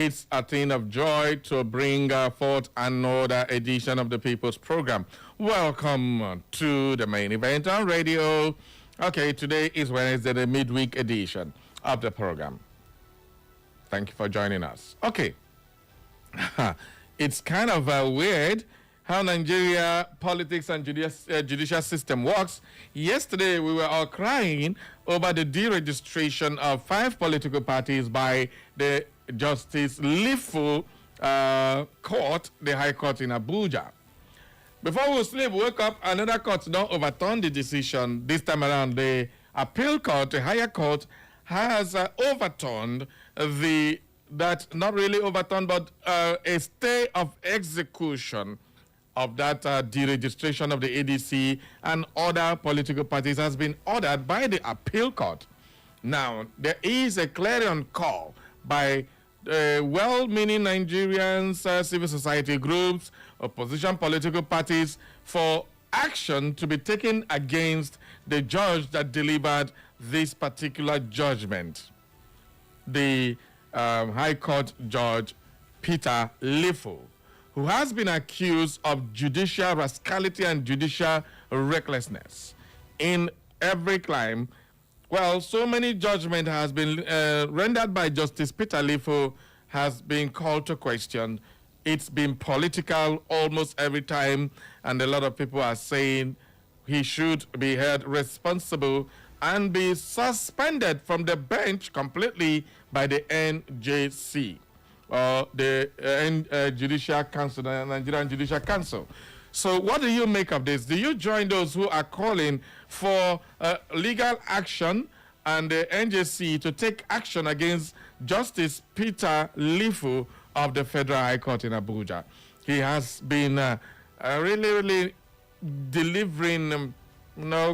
It's a thing of joy to bring forth another edition of the People's Program. Welcome to the main event on radio. Okay, today is Wednesday, the midweek edition of the program. Thank you for joining us. Okay, it's kind of weird how Nigeria politics and judicial system works. Yesterday, we were all crying over the deregistration of 5 political parties by the Justice LIFU court, the High Court in Abuja. Before we sleep, wake up, another court don't overturn the decision. This time around, the appeal court, the higher court, has overturned not really overturned, but a stay of execution of that deregistration of the ADC and other political parties has been ordered by the appeal court. Now, there is a clarion call by well-meaning Nigerians, civil society groups, opposition political parties for action to be taken against the judge that delivered this particular judgment, the High Court Judge Peter LIFU, who has been accused of judicial rascality and judicial recklessness in every crime. Well, so many judgment has been rendered by Justice Peter LIFU has been called to question. It's been political almost every time, and a lot of people are saying he should be held responsible and be suspended from the bench completely by the NJC, or the Judicial Council, the Nigerian Judicial Council. So what do you make of this? Do you join those who are calling for legal action and the NJC to take action against Justice Peter LIFU of the Federal High Court in Abuja? He has been really delivering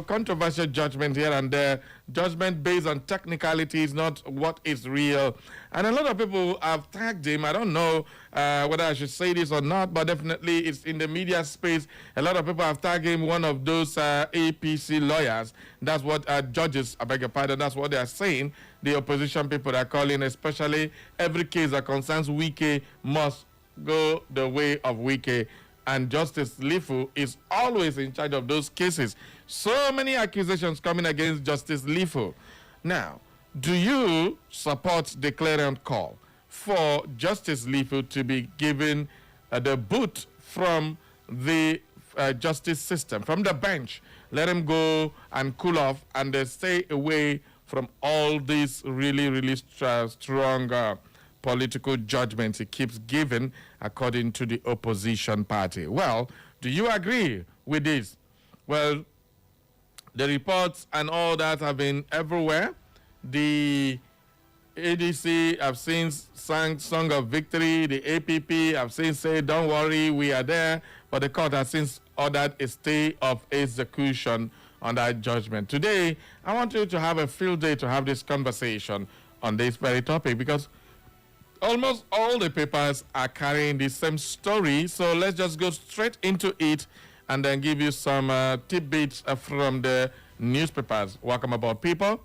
controversial judgment here and there, judgment based on technicalities, not what is real. And a lot of people have tagged him. I don't know whether I should say this or not, but definitely it's in the media space. A lot of people have tagged him one of those APC lawyers. That's what judges, I beg your pardon, that's what they are saying. The opposition people are calling, especially every case that concerns Wike must go the way of Wike. And Justice LIFU is always in charge of those cases. So many accusations coming against Justice LIFU. Now, do you support the clarion call for Justice LIFU to be given the boot from the justice system, from the bench? Let him go and cool off and stay away from all these really strong political judgments he keeps giving according to the opposition party. Well, do you agree with this? Well, the reports and all that have been everywhere. The ADC have seen sang Song of Victory. The APP have seen say, don't worry, we are there. But the court has since ordered a stay of execution on that judgment. Today, I want you to have a field day to have this conversation on this very topic, because almost all the papers are carrying the same story. So let's just go straight into it and then give you some tidbits from the newspapers. Welcome aboard, people.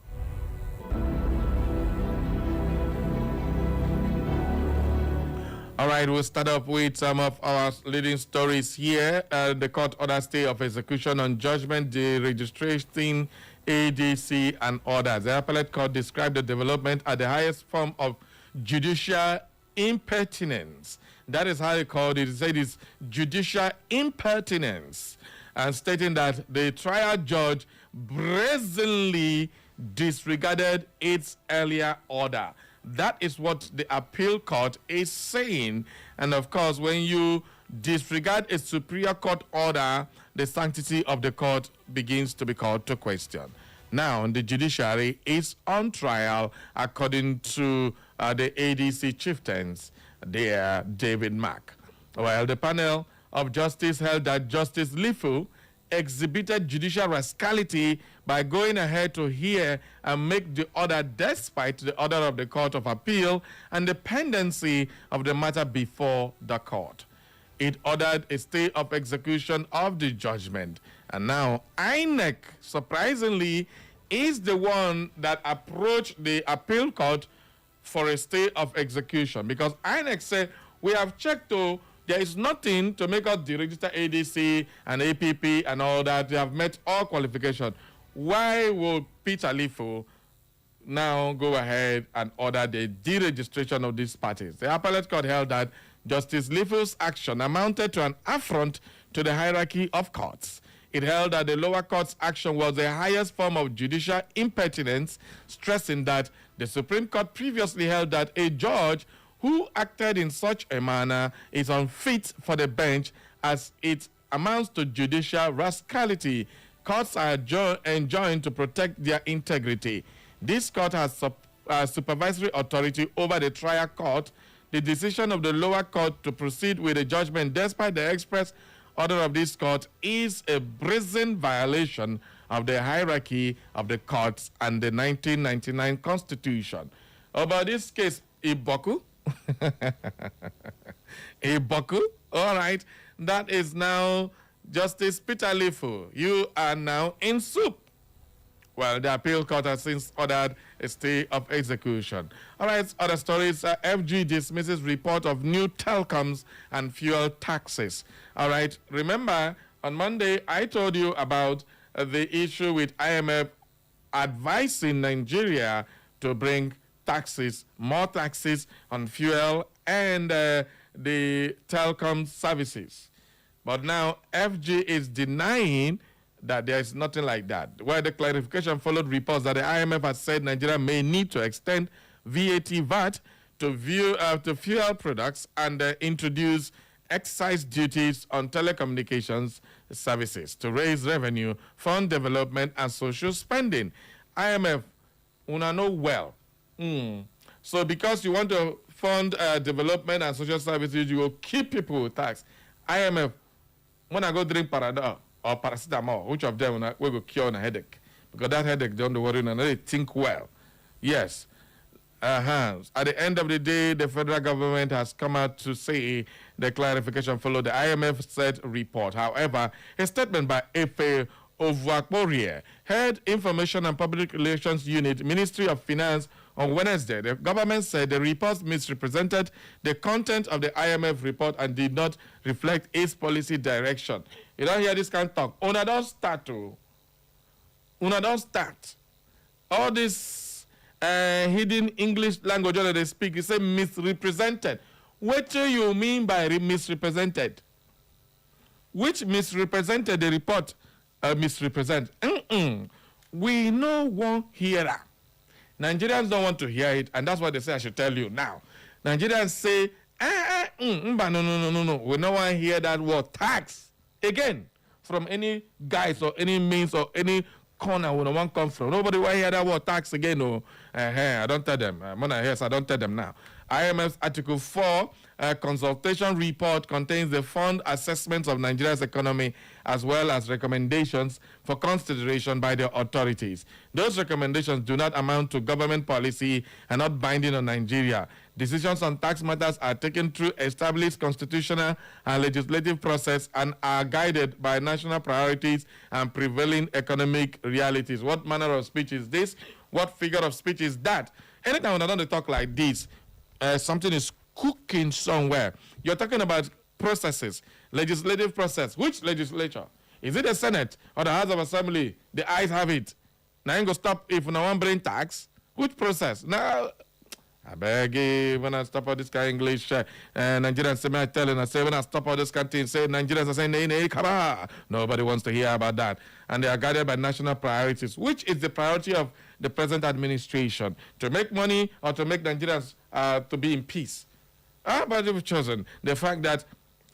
All right, we'll start up with some of our leading stories here. The court order stay of execution on judgment, the registration, ADC, and others. The appellate court described the development as the highest form of judicial impertinence. That is how they called it. They said it's judicial impertinence, and stating that the trial judge brazenly disregarded its earlier order. That is what the appeal court is saying. And of course, when you disregard a superior court order, the sanctity of the court begins to be called to question. Now, the judiciary is on trial, according to the ADC chieftains, there, David Mack. Well, the panel of justice held that Justice LIFU exhibited judicial rascality by going ahead to hear and make the order despite the order of the Court of Appeal and the pendency of the matter before the court. It ordered a stay of execution of the judgment. And now INEC, surprisingly, is the one that approached the appeal court for a stay of execution, because INEC said, we have checked, though, there is nothing to make us deregister ADC and APP and all that. They have met all qualifications. Why will Peter LIFU now go ahead and order the deregistration of these parties? The appellate court held that Justice LIFU's action amounted to an affront to the hierarchy of courts. It held that the lower court's action was the highest form of judicial impertinence, stressing that the Supreme Court previously held that a judge who acted in such a manner is unfit for the bench, as it amounts to judicial rascality. Courts are enjoined to protect their integrity. This court has supervisory authority over the trial court. The decision of the lower court to proceed with the judgment, despite the express order of this court, is a brazen violation of the hierarchy of the courts and the 1999 Constitution. About this case, Iboku, Iboku, all right, that is now Justice Peter LIFU. You are now in soup. Well, the appeal court has since ordered a stay of execution. All right, other stories. FG dismisses report of new telecoms and fuel taxes. All right, remember, on Monday, I told you about the issue with IMF advising Nigeria to bring taxes, more taxes on fuel and the telecom services. But now FG is denying that there is nothing like that. Where the clarification followed reports that the IMF has said Nigeria may need to extend VAT to fuel products and introduce excise duties on telecommunications services to raise revenue, fund development, and social spending. IMF, una know well. So because you want to fund development and social services, you will keep people with tax. IMF, when I go drink Panadol or paracetamol, which of them will go cure on a headache? Because that headache, don't worry, and they think well. Yes. At the end of the day, the federal government has come out to say the clarification followed the IMF said report. However, a statement by Efe Ovakporie, Head Information and Public Relations Unit, Ministry of Finance, on Wednesday, the government said the reports misrepresented the content of the IMF report and did not reflect its policy direction. You don't hear this kind of talk. Una don't start to. Una don't start. All this hidden English language that they speak, you say misrepresented. What do you mean by misrepresented? Which misrepresented the report misrepresent? We know one hearer. Nigerians don't want to hear it, and that's what they say I should tell you now. Nigerians say, no. We don't want to hear that word tax again from any guys or any means or any corner we don't want to come from. Nobody want to hear that word tax again. No. I don't tell them. I don't tell them now. IMF's Article 4 consultation report contains the fund assessments of Nigeria's economy as well as recommendations for consideration by the authorities. Those recommendations do not amount to government policy and not binding on Nigeria. Decisions on tax matters are taken through established constitutional and legislative process and are guided by national priorities and prevailing economic realities. What manner of speech is this? What figure of speech is that? Anytime when I don't talk like this, something is cooking somewhere. You're talking about processes, legislative process. Which legislature? Is it the Senate or the House of Assembly? The ayes have it. Now you go stop if no one bring tax. Which process? Now, I beg you, when I stop all this kind of English, Nigerians say, I tell you, I say, when I stop all this kind of thing, say, Nigerians are saying, nay, come on. Nobody wants to hear about that. And they are guided by national priorities, which is the priority of the present administration, to make money or to make Nigerians to be in peace. But you've chosen the fact that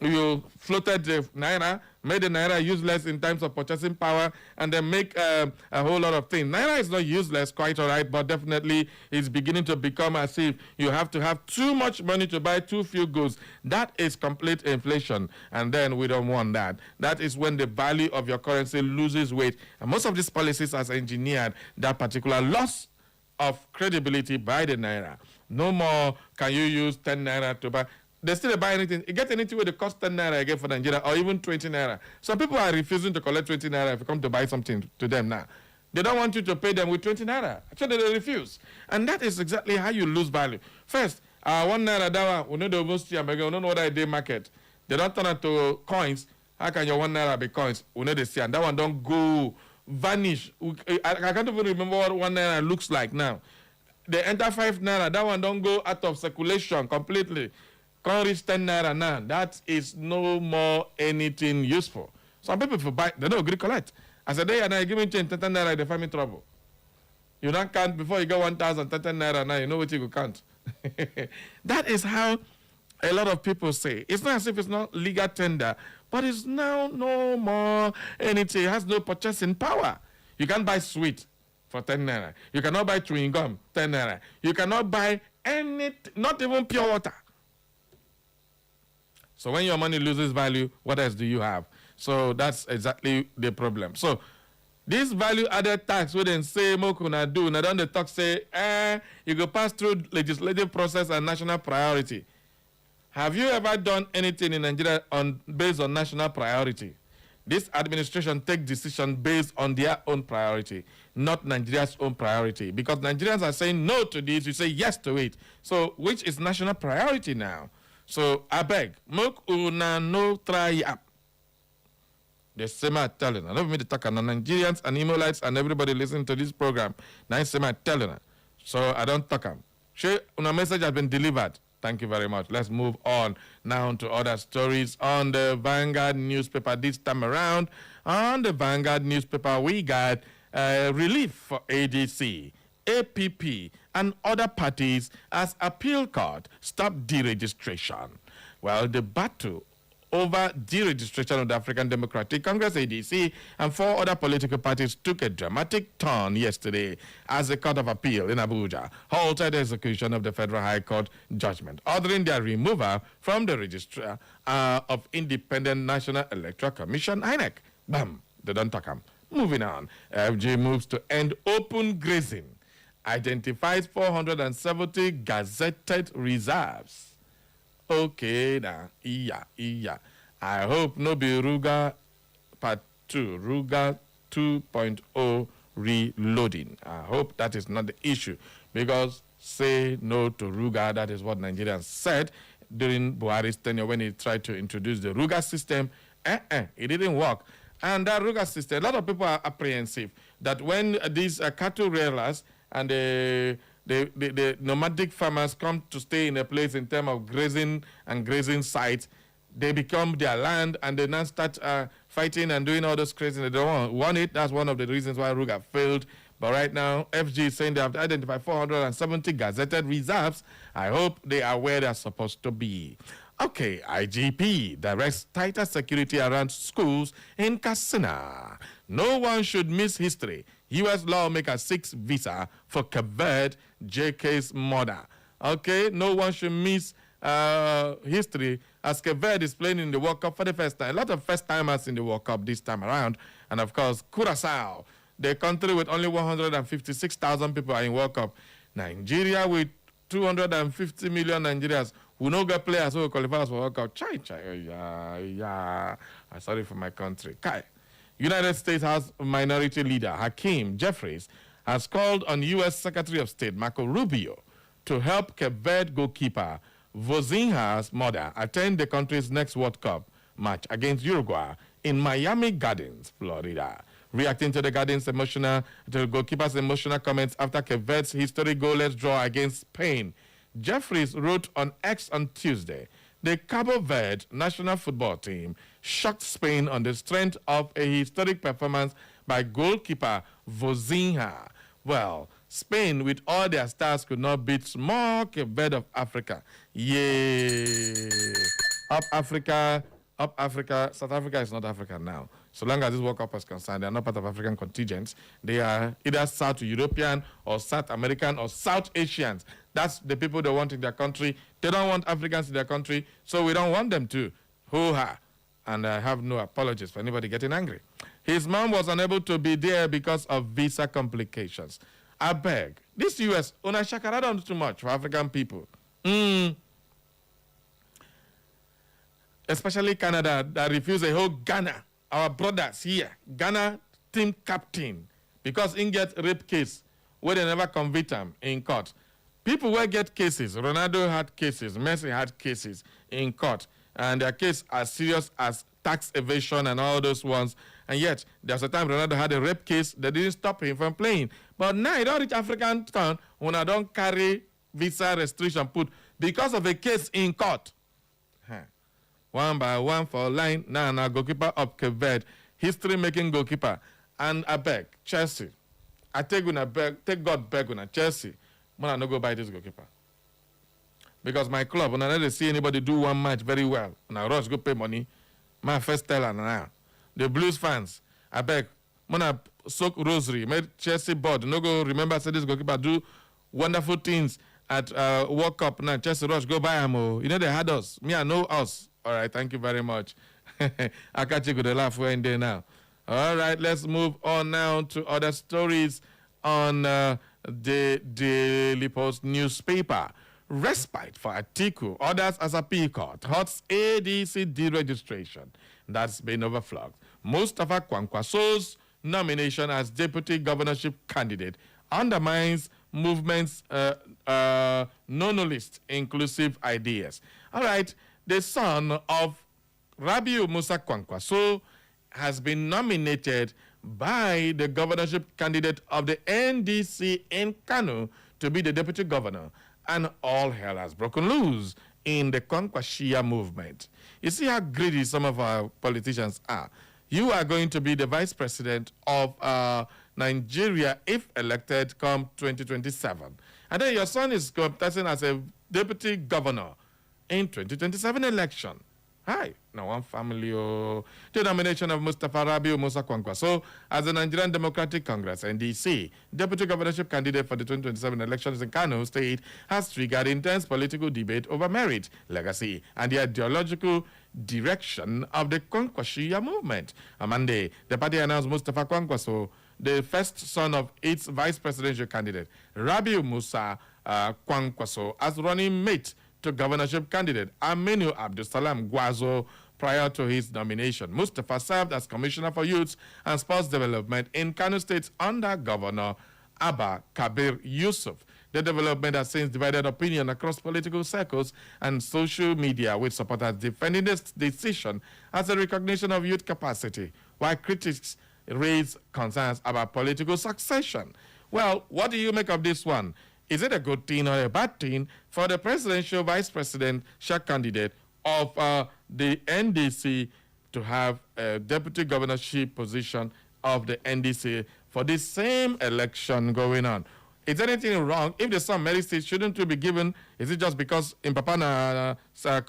you floated the Naira, made the Naira useless in terms of purchasing power, and then make a whole lot of things. Naira is not useless, quite all right, but definitely it's beginning to become as if you have to have too much money to buy too few goods. That is complete inflation, and then we don't want that. That is when the value of your currency loses weight. And most of these policies has engineered that particular loss of credibility by the Naira. No more can you use 10 Naira to buy. They still buy anything. You get anything where they cost 10 Naira again for Nigeria or even 20 Naira. Some people are refusing to collect 20 Naira if you come to buy something to them now. They don't want you to pay them with 20 naira. Actually, they refuse. And that is exactly how you lose value. First, 1 naira dawa, we know the most, we don't know what they market. They don't turn it to coins. How can your 1 naira be coins? We know they see. And that one don't go vanish. I can't even remember what 1 naira looks like now. They enter 5 naira. That one don't go out of circulation completely. Can't reach 10 naira now. That is no more anything useful. Some people, if you buy, they don't agree collect. I said, hey, and I give me change 10 naira, they find me trouble. You don't count before you get 1,000 naira now, you know what you will count. That is how a lot of people say. It's not as if it's not legal tender, but it's now no more anything. It has no purchasing power. You can't buy sweet for 10 naira. You cannot buy chewing gum, 10 naira. You cannot buy anything, not even pure water. So when your money loses value, what else do you have? So that's exactly the problem. So this value-added tax, we then say, Mokuna do, now don't the talk say, you go pass through legislative process and national priority. Have you ever done anything in Nigeria based on national priority? This administration take decision based on their own priority, not Nigeria's own priority. Because Nigerians are saying no to this, you say yes to it. So which is national priority now? So I beg, Mokuna no try up. The same I telling. I don't mean to talk on Nigerians and Imolites and everybody listening to this program. Now same I telling. So I don't talk them. Sure, a message has been delivered. Thank you very much. Let's move on now to other stories on the Vanguard newspaper this time around. On the Vanguard newspaper, we got relief for ADC, APP, and other parties as appeal court stopped deregistration. Well, the battle over deregistration of the African Democratic Congress, ADC, and 4 other political parties took a dramatic turn yesterday as the Court of Appeal in Abuja halted the execution of the Federal High Court judgment, ordering their removal from the Registrar of Independent National Electoral Commission, INEC. Bam, they don't talk them. Moving on, FG moves to end open grazing, identifies 470 gazetted reserves. Okay, now, yeah. I hope no be Ruga Part 2, Ruga 2.0 reloading. I hope that is not the issue, because say no to Ruga, that is what Nigerians said during Buhari's tenure when he tried to introduce the Ruga system. It didn't work. And that Ruga system, a lot of people are apprehensive that when these cattle rearers and the nomadic farmers come to stay in a place in terms of grazing and grazing sites, they become their land and they now start fighting and doing all those crazy. They don't want it. That's one of the reasons why Ruga failed. But right now, FG is saying they have identified 470 gazetted reserves. I hope they are where they're supposed to be. Okay, IGP directs tighter security around schools in Katsina. No one should miss history. U.S. lawmaker seeks visa for Cape Verde, JK's mother. Okay, no one should miss history as Cape Verde is playing in the World Cup for the first time. A lot of first-timers in the World Cup this time around. And, of course, Curaçao, the country with only 156,000 people are in World Cup. Nigeria with 250 million Nigerians who no get players who will qualify for World Cup. I'm sorry for my country. Kai. United States House Minority Leader Hakeem Jeffries has called on U.S. Secretary of State Marco Rubio to help Cape Verde goalkeeper Vozinha's mother attend the country's next World Cup match against Uruguay in Miami Gardens, Florida. Reacting to the goalkeeper's emotional comments after Cape Verde's historic goalless draw against Spain, Jeffries wrote on X on Tuesday, the Cabo Verde national football team shocked Spain on the strength of a historic performance by goalkeeper Vozinha. Well, Spain, with all their stars, could not beat small Cape Verde of Africa. Yay! Up Africa. South Africa is not Africa now. So long as this World Cup is concerned, they are not part of African contingents. They are either South European or South American or South Asians. That's the people they want in their country. They don't want Africans in their country, so we don't want them to. Hoo-ha. And I have no apologies for anybody getting angry. His mom was unable to be there because of visa complications. I beg. This U.S., una shakara don't do too much for African people. Especially Canada, that refused a whole Ghana, our brothers here, Ghana team captain, because in get rape case where they never convict him in court. People will get cases. Ronaldo had cases. Messi had cases in court. And their case as serious as tax evasion and all those ones. And yet, there's a time Ronaldo had a rape case that didn't stop him from playing. But now he don't reach African town when I don't carry visa restriction put because of a case in court. One by one for line. Now goalkeeper of Cape Verde. History-making goalkeeper. And I beg, Chelsea. I take God beg on Chelsea. When I no go buy this goalkeeper. Because my club, when I never see anybody do one match very well, when I rush go pay money, my first teller now. The Blues fans, I beg, when I soak rosary, made Chelsea board, no go remember say this goalkeeper do wonderful things at World Cup. Now Chelsea rush go buy him. Oh. You know they had us. Me, I know us. All right, thank you very much. I catch you with a laugh we're in there now. All right, let's move on now to other stories on the Daily Post newspaper. Respite for Atiku, others as appeal court, HOT's ADC deregistration. That's been overflogged. Mustafa Kwankwaso's nomination as deputy governorship candidate undermines movement's no-list inclusive ideas. All right, the son of Rabiu Musa Kwankwaso has been nominated by the governorship candidate of the NDC in Kano to be the deputy governor, and all hell has broken loose in the Kwankwashia movement. You see how greedy some of our politicians are. You are going to be the vice president of Nigeria if elected come 2027. And then your son is contesting as a deputy governor in 2027 election. Hi, now one family. The nomination of Mustafa Rabiu Musa Kwankwaso as the Nigerian Democratic Congress, NDC, deputy governorship candidate for the 2027 elections in Kano State has triggered intense political debate over merit, legacy, and the ideological direction of the Kwankwashia movement. On Monday, the party announced Mustafa Kwankwaso, the first son of its vice presidential candidate, Rabiu Musa Kwankwaso, as running mate to governorship candidate Aminu Abdulsalam Gwazo prior to his nomination. Mustafa served as Commissioner for Youth and Sports Development in Kano State under Governor Abba Kabir Yusuf. The development has since divided opinion across political circles and social media, with supporters defending this decision as a recognition of youth capacity, while critics raise concerns about political succession. Well, what do you make of this one? Is it a good thing or a bad thing for the presidential vice presidential candidate of the NDC to have a deputy governorship position of the NDC for this same election going on? Is there anything wrong? If the son merits it, shouldn't it be given? Is it just because in Papana,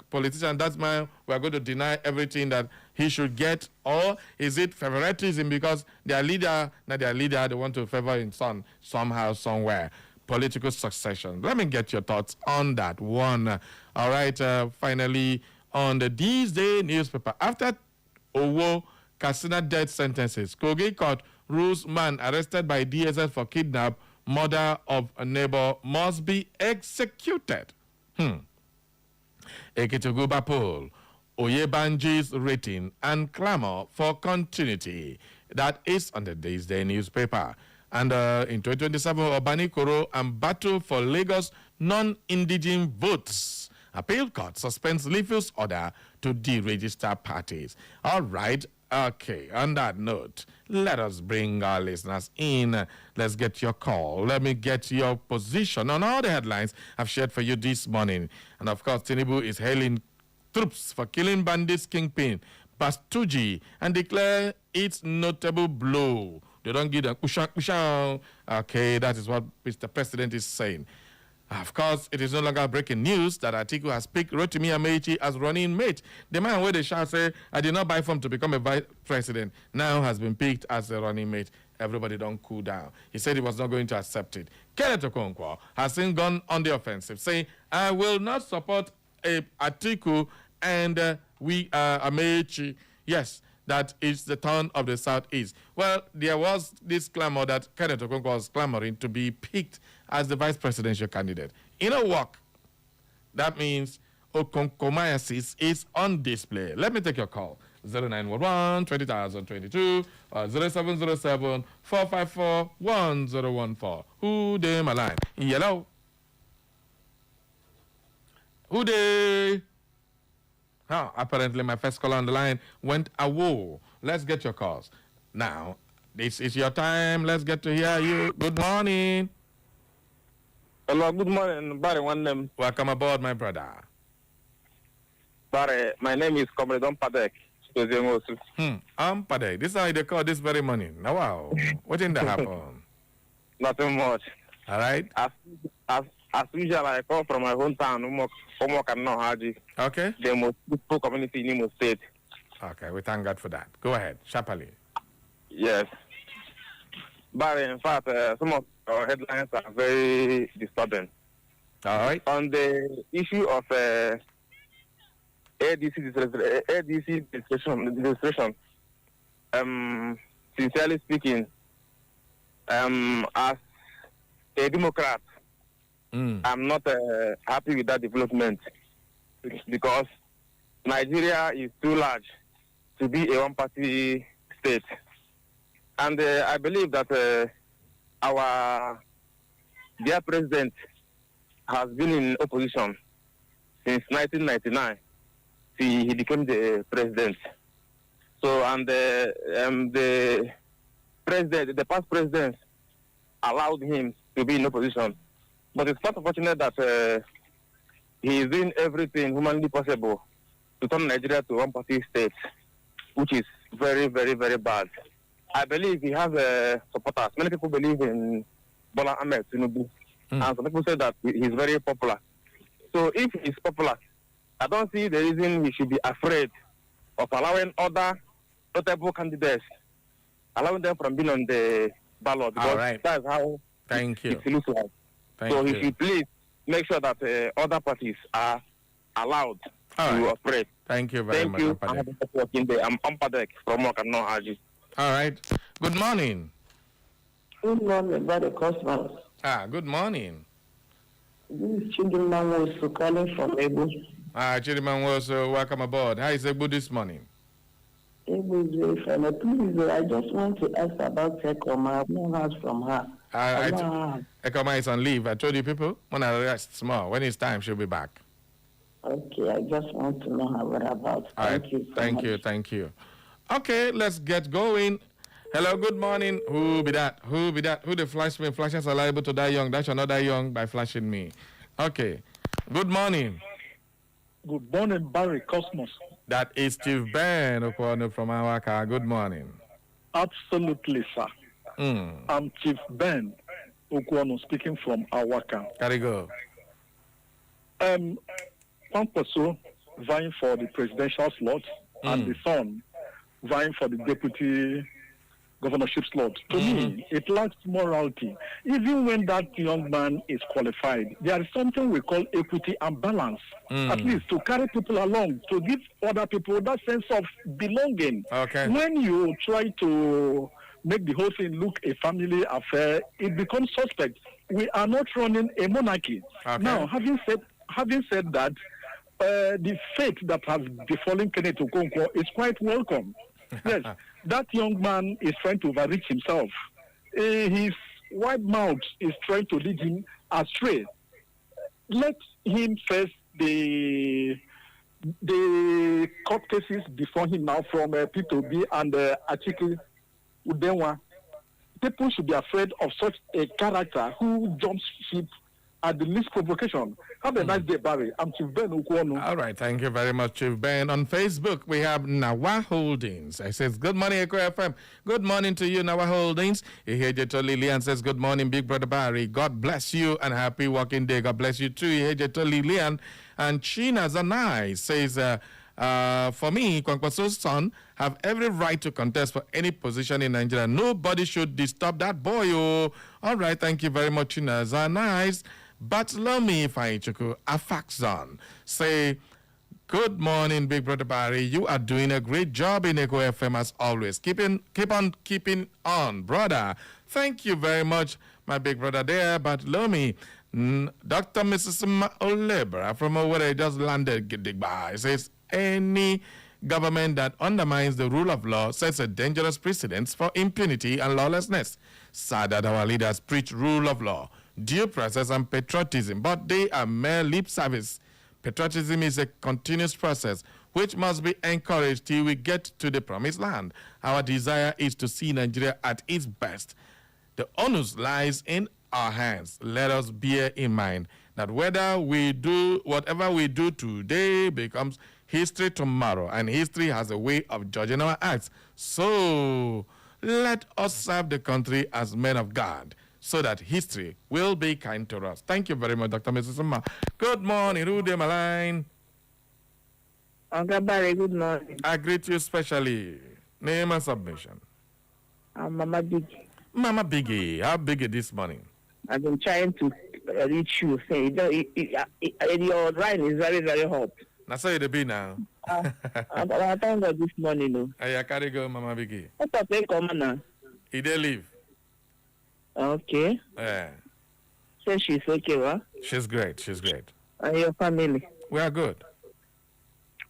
politician, that's why we're going to deny everything that he should get? Or is it favoritism because their leader, not their leader, they want to favor his son somehow, somewhere? Political succession. Let me get your thoughts on that one. All right, finally, on the These Day newspaper, after Owo Katsina death sentences, Kogi Court rules man arrested by DSS for kidnap mother of a neighbor must be executed. Ekitoguba poll, Oyebanji's rating and clamor for continuity. That is on the These Day newspaper. And in 2027, Obani Koro and battle for Lagos non-indigenous votes. Appeal court suspends LIFU's order to deregister parties. All right, okay, on that note, let us bring our listeners in. Let's get your call. Let me get your position on all the headlines I've shared for you this morning. And of course, Tinubu is hailing troops for killing bandits kingpin Bastuji and declare its notable blow. They don't give them kushan. Okay, that is what Mr. President is saying. Of course, it is no longer breaking news that Atiku has picked Rotimi Amechi as running mate. The man where they shall say, I did not buy from to become a vice president, now has been picked as a running mate. Everybody don't cool down. He said he was not going to accept it. Kenneth Okonkwo has since gone on the offensive, saying, I will not support Atiku and Amechi. Yes, that is the turn of the Southeast. Well, there was this clamor that Kenneth Okonkwo was clamoring to be picked as the vice presidential candidate. In a walk, that means Okonkomiasis is on display. Let me take your call. 0911 2022 or 0707 454 1014. Who dey my line? Yellow. Who dey? Oh, apparently my first caller on the line went away. Let's get your calls. Now, this is your time. Let's get to hear you. Good morning. Hello, good morning, Barry. One name. Welcome aboard, my brother. Barry, my name is Comrade Padek. Padek. This is how they call this very morning. Now, wow. What did that happen? Nothing much. All right. As usual, I come from my hometown, Haji. Okay. The most peaceful community in Imo State. Okay, we thank God for that. Go ahead, sharply. Yes. Barry, in fact, some of our headlines are very disturbing. All right. On the issue of ADC administration, sincerely speaking, as a Democrat, I'm not happy with that development because Nigeria is too large to be a one-party state. And I believe that our dear president has been in opposition since 1999 till he became the president. So, and the past presidents allowed him to be in opposition. But it's quite unfortunate that he is doing everything humanly possible to turn Nigeria to one-party state, which is very, very, very bad. I believe he has supporters. Many people believe in Bola Ahmed Tinubu, and some people say that he's very popular. So if he's popular, I don't see the reason we should be afraid of allowing other notable candidates, allowing them from being on the ballot. Because all right. That's how Thank you. it looks like. So he should please make sure that other parties are allowed to operate. Thank you very much. Thank you. I'm Padek from Okano Haji. All right. Good morning. Good morning, Brother Cosmos. Good morning. This is Chidinma was calling from Ebu. Chidinma was welcome aboard. How is Ebu this morning? Ebu is very fine. Please, I just want to ask about Ekoma. I've not heard from her. Ekoma is on leave. I told you people, when I rest small, when it's time, she'll be back. Okay, I just want to know her whereabouts. Thank you so much. Thank you. Okay, let's get going. Hello, good morning. Who be that? Who they flash me? Flashes are liable to die young. That shall not die young by flashing me. Okay. Good morning. Good morning, Barry Cosmos. That is Chief Ben Okwano from Awaka. Good morning. Absolutely, sir. I'm Chief Ben Okwano speaking from Awaka. Gotta go. One person vying for the presidential slot and the son vying for the deputy governorship slot. To me, it lacks morality. Even when that young man is qualified, there is something we call equity and balance. At least to carry people along, to give other people that sense of belonging. Okay. When you try to make the whole thing look a family affair, it becomes suspect. We are not running a monarchy. Okay. Now, having said that, the fate that has befallen Kenneth Okonkwo is quite welcome. Yes, that young man is trying to overreach himself. His wide mouth is trying to lead him astray. Let him face the court cases before him now from P2B and Atiku Udenwa. People should be afraid of such a character who jumps ship at the least provocation. Have a nice day, Barry. I'm Chief Ben Okwano. All right, thank you very much, Chief Ben. On Facebook, we have Nawa Holdings. I says, good morning, Echo FM. Good morning to you, Nawa Holdings. Ihejeto Lilian says, good morning, Big Brother Barry. God bless you and happy working day. God bless you too, Ihejeto Lilian. And China Zanai says, for me, Kwankwaso's son have every right to contest for any position in Nigeria. Nobody should disturb that boy. Oh. All right, thank you very much, China Zanai. Bartolome Faichuku Afaxon say, good morning, Big Brother Barry. You are doing a great job in Echo FM as always. Keep on keeping on, brother. Thank you very much, my big brother there, Bartolome. Dr. Mrs. Olebra from where I just landed, Gidigba. It says, any government that undermines the rule of law sets a dangerous precedent for impunity and lawlessness. Sad that our leaders preach rule of law, due process, and patriotism, but they are mere lip service. Patriotism is a continuous process which must be encouraged till we get to the promised land. Our desire is to see Nigeria at its best. The onus lies in our hands. Let us bear in mind that whatever we do today becomes history tomorrow, and history has a way of judging our acts. So let us serve the country as men of God, so that history will be kind to us. Thank you very much, Dr. Mrs. Summa. Good morning, Rude Maline. Barry, good morning. I greet you specially. Name and submission. I'm Mama Biggie. Mama Biggie, how big this morning? I've been trying to reach you. Say, your line is very, very hot. That's how it be now. I thank God this morning. No. I carry go, Mama Biggie. What's up, come now? He did leave. Okay. Yeah. So she's okay, right? She's great. She's great. And your family? We are good.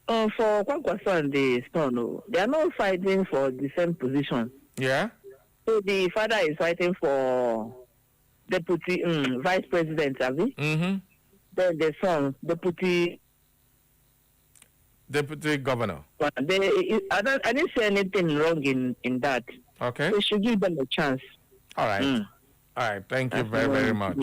For Kwankwaso and the son, they are not fighting for the same position. Yeah? So the father is fighting for deputy vice president, have you? Mm-hmm. Then the son, deputy governor. I didn't say anything wrong in that. Okay. We should give them a chance. All right. All right. Thank you very, very much.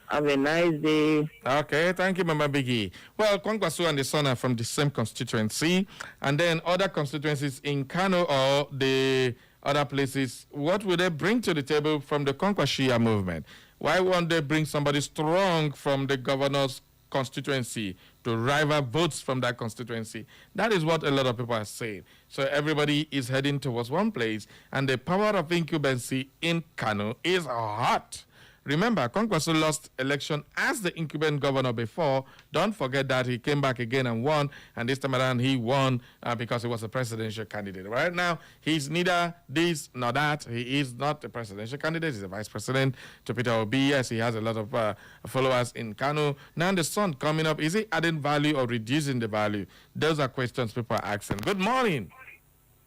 Have a nice day. Okay, thank you, Mama Biggie. Well, Kwankwaso and the son are from the same constituency, and then other constituencies in Kano or the other places, what will they bring to the table from the Kwankwaso movement? Why won't they bring somebody strong from the governor's constituency to rival votes from that constituency? That is what a lot of people are saying. So everybody is heading towards one place, and the power of incumbency in Kano is hot. Remember, Kwankwaso lost election as the incumbent governor before. Don't forget that he came back again and won, and this time around he won because he was a presidential candidate. Right now, he's neither this nor that. He is not a presidential candidate. He's a vice president to Peter Obi. Yes, he has a lot of followers in Kano. Now the son coming up, is he adding value or reducing the value? Those are questions people are asking. Good morning.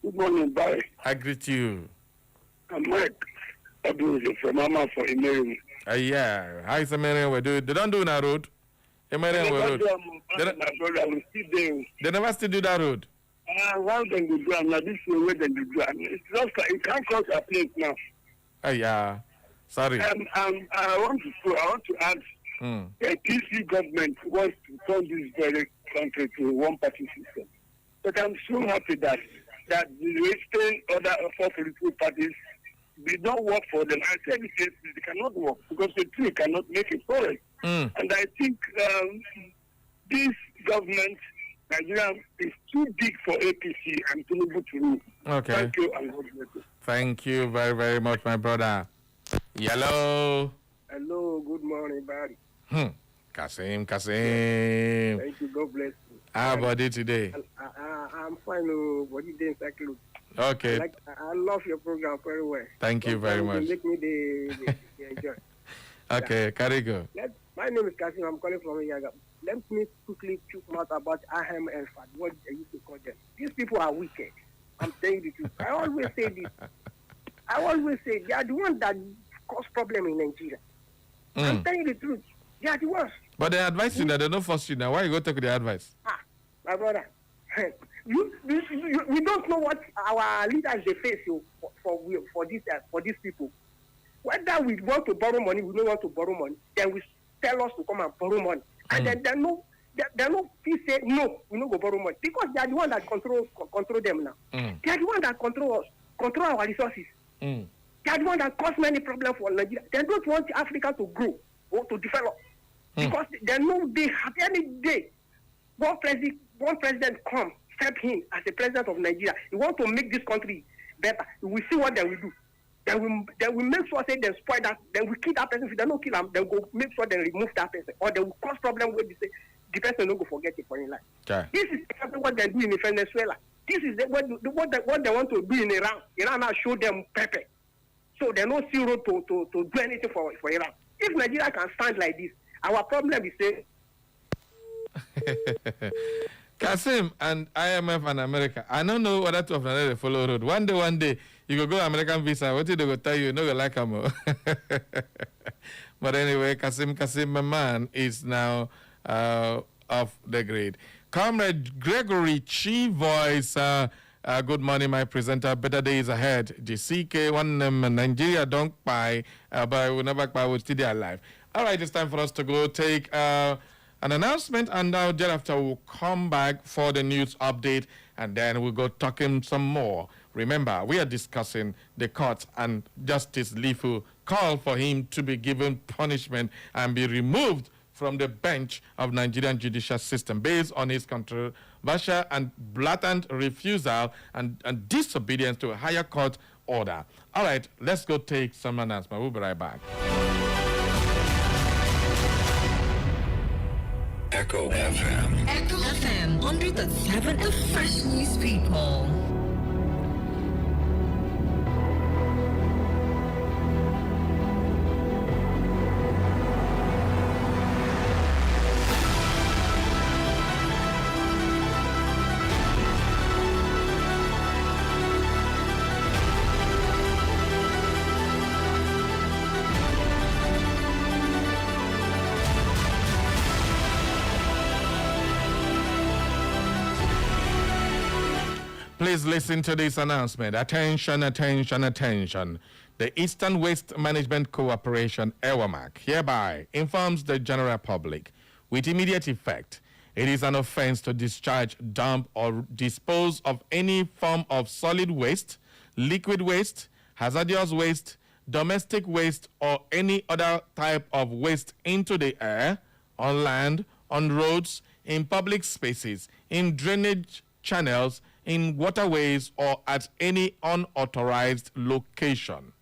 Good morning, bye. I greet you. I'm Mike. I'm from Mama for Emerium. Yeah, how is Emerium? They don't do that road. Emerium road. My brother will still there. They never still do that road. How can they do? Now this is the way they do. It's just it can't cross a place now. Yeah, sorry. I want to add. The PC government wants to turn this very country to one party system. But I'm so happy that the Western other four political parties, they don't work for them. I said it, they cannot work because the tree cannot make a forest. And I think this government, Nigeria, is too big for APC and Tinubu to rule. Okay. Thank you and God bless you. Thank you very, very much, my brother. Yellow. Hello, good morning, Barry. Kasim. Thank you, God bless you. How about it today? I'm fine, what you did exactly. Okay. I love your program very well. Thank you very much. You make me the enjoy. Okay, carry go. My name is Kasim. I'm calling from Yaga. Let me quickly talk out about Ahem and Fad. What I used to call them. These people are wicked. I'm saying the truth. I always say this. I always say they are the ones that cause problem in Nigeria. I'm telling the truth. They are the ones. But they advise you that they don't force you now. Why you go take the advice? My brother. We don't know what our leaders they face for these people. Whether we want to borrow money, we don't want to borrow money. Then we tell us to come and borrow money, and then they no say no, we don't go borrow money because they are the one that control them now. They are the one that control us, control our resources. They are the one that cause many problems for Nigeria. They don't want Africa to grow or to develop because they know they have any day one president come. Step in as the president of Nigeria. He want to make this country better. We see what they will do. They will make sure say they spoil that. They will kill that person. If they don't kill him, they will make sure they remove that person, or they will cause problem where they say the person don't go forget it for his life. Okay. This is exactly what they do in Venezuela. This is what they want to do in Iran. Iran now show them pepper, so they no zero to do anything for Iran. If Nigeria can stand like this, our problem is say. Kasim and IMF and America. I don't know whether two of them they follow road. One day, you go American visa. What did they go tell you? No, you like them. But anyway, Kasim, my man, is now off the grid. Comrade Gregory Chi Voice. Good morning, my presenter. Better days ahead. GCK, one Nigeria don't buy, but we never buy. We'll still there alive. All right, it's time for us to go take an announcement, and now thereafter we'll come back for the news update, and then we'll go talking some more. Remember, we are discussing the court and Justice LIFU call for him to be given punishment and be removed from the bench of Nigerian judicial system based on his controversial and blatant refusal and disobedience to a higher court order. All right, let's go take some announcement. We'll be right back. Echo FM. Echo FM 100.7, the fresh news people. Please listen to this announcement. Attention, attention, attention. The Eastern Waste Management Corporation, EWAMAC, hereby informs the general public with immediate effect, it is an offense to discharge, dump, or dispose of any form of solid waste, liquid waste, hazardous waste, domestic waste, or any other type of waste into the air, on land, on roads, in public spaces, in drainage channels, in waterways, or at any unauthorized location.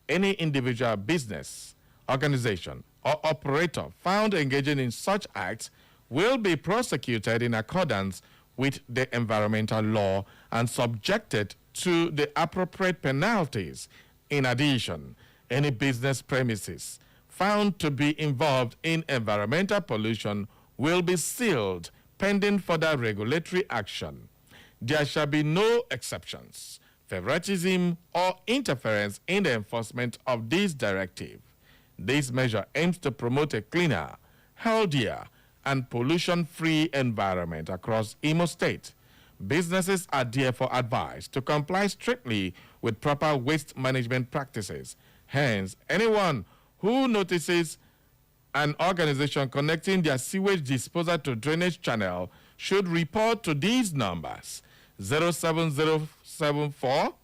Any individual business, organization, or operator found engaging in such acts will be prosecuted in accordance with the environmental law and subjected to the appropriate penalties. In addition, any business premises found to be involved in environmental pollution will be sealed pending further regulatory action. There shall be no exceptions, favoritism, or interference in the enforcement of this directive. This measure aims to promote a cleaner, healthier, and pollution-free environment across Imo State. Businesses are therefore advised to comply strictly with proper waste management practices. Hence, anyone who notices an organization connecting their sewage disposal to drainage channel should report to these numbers: 07074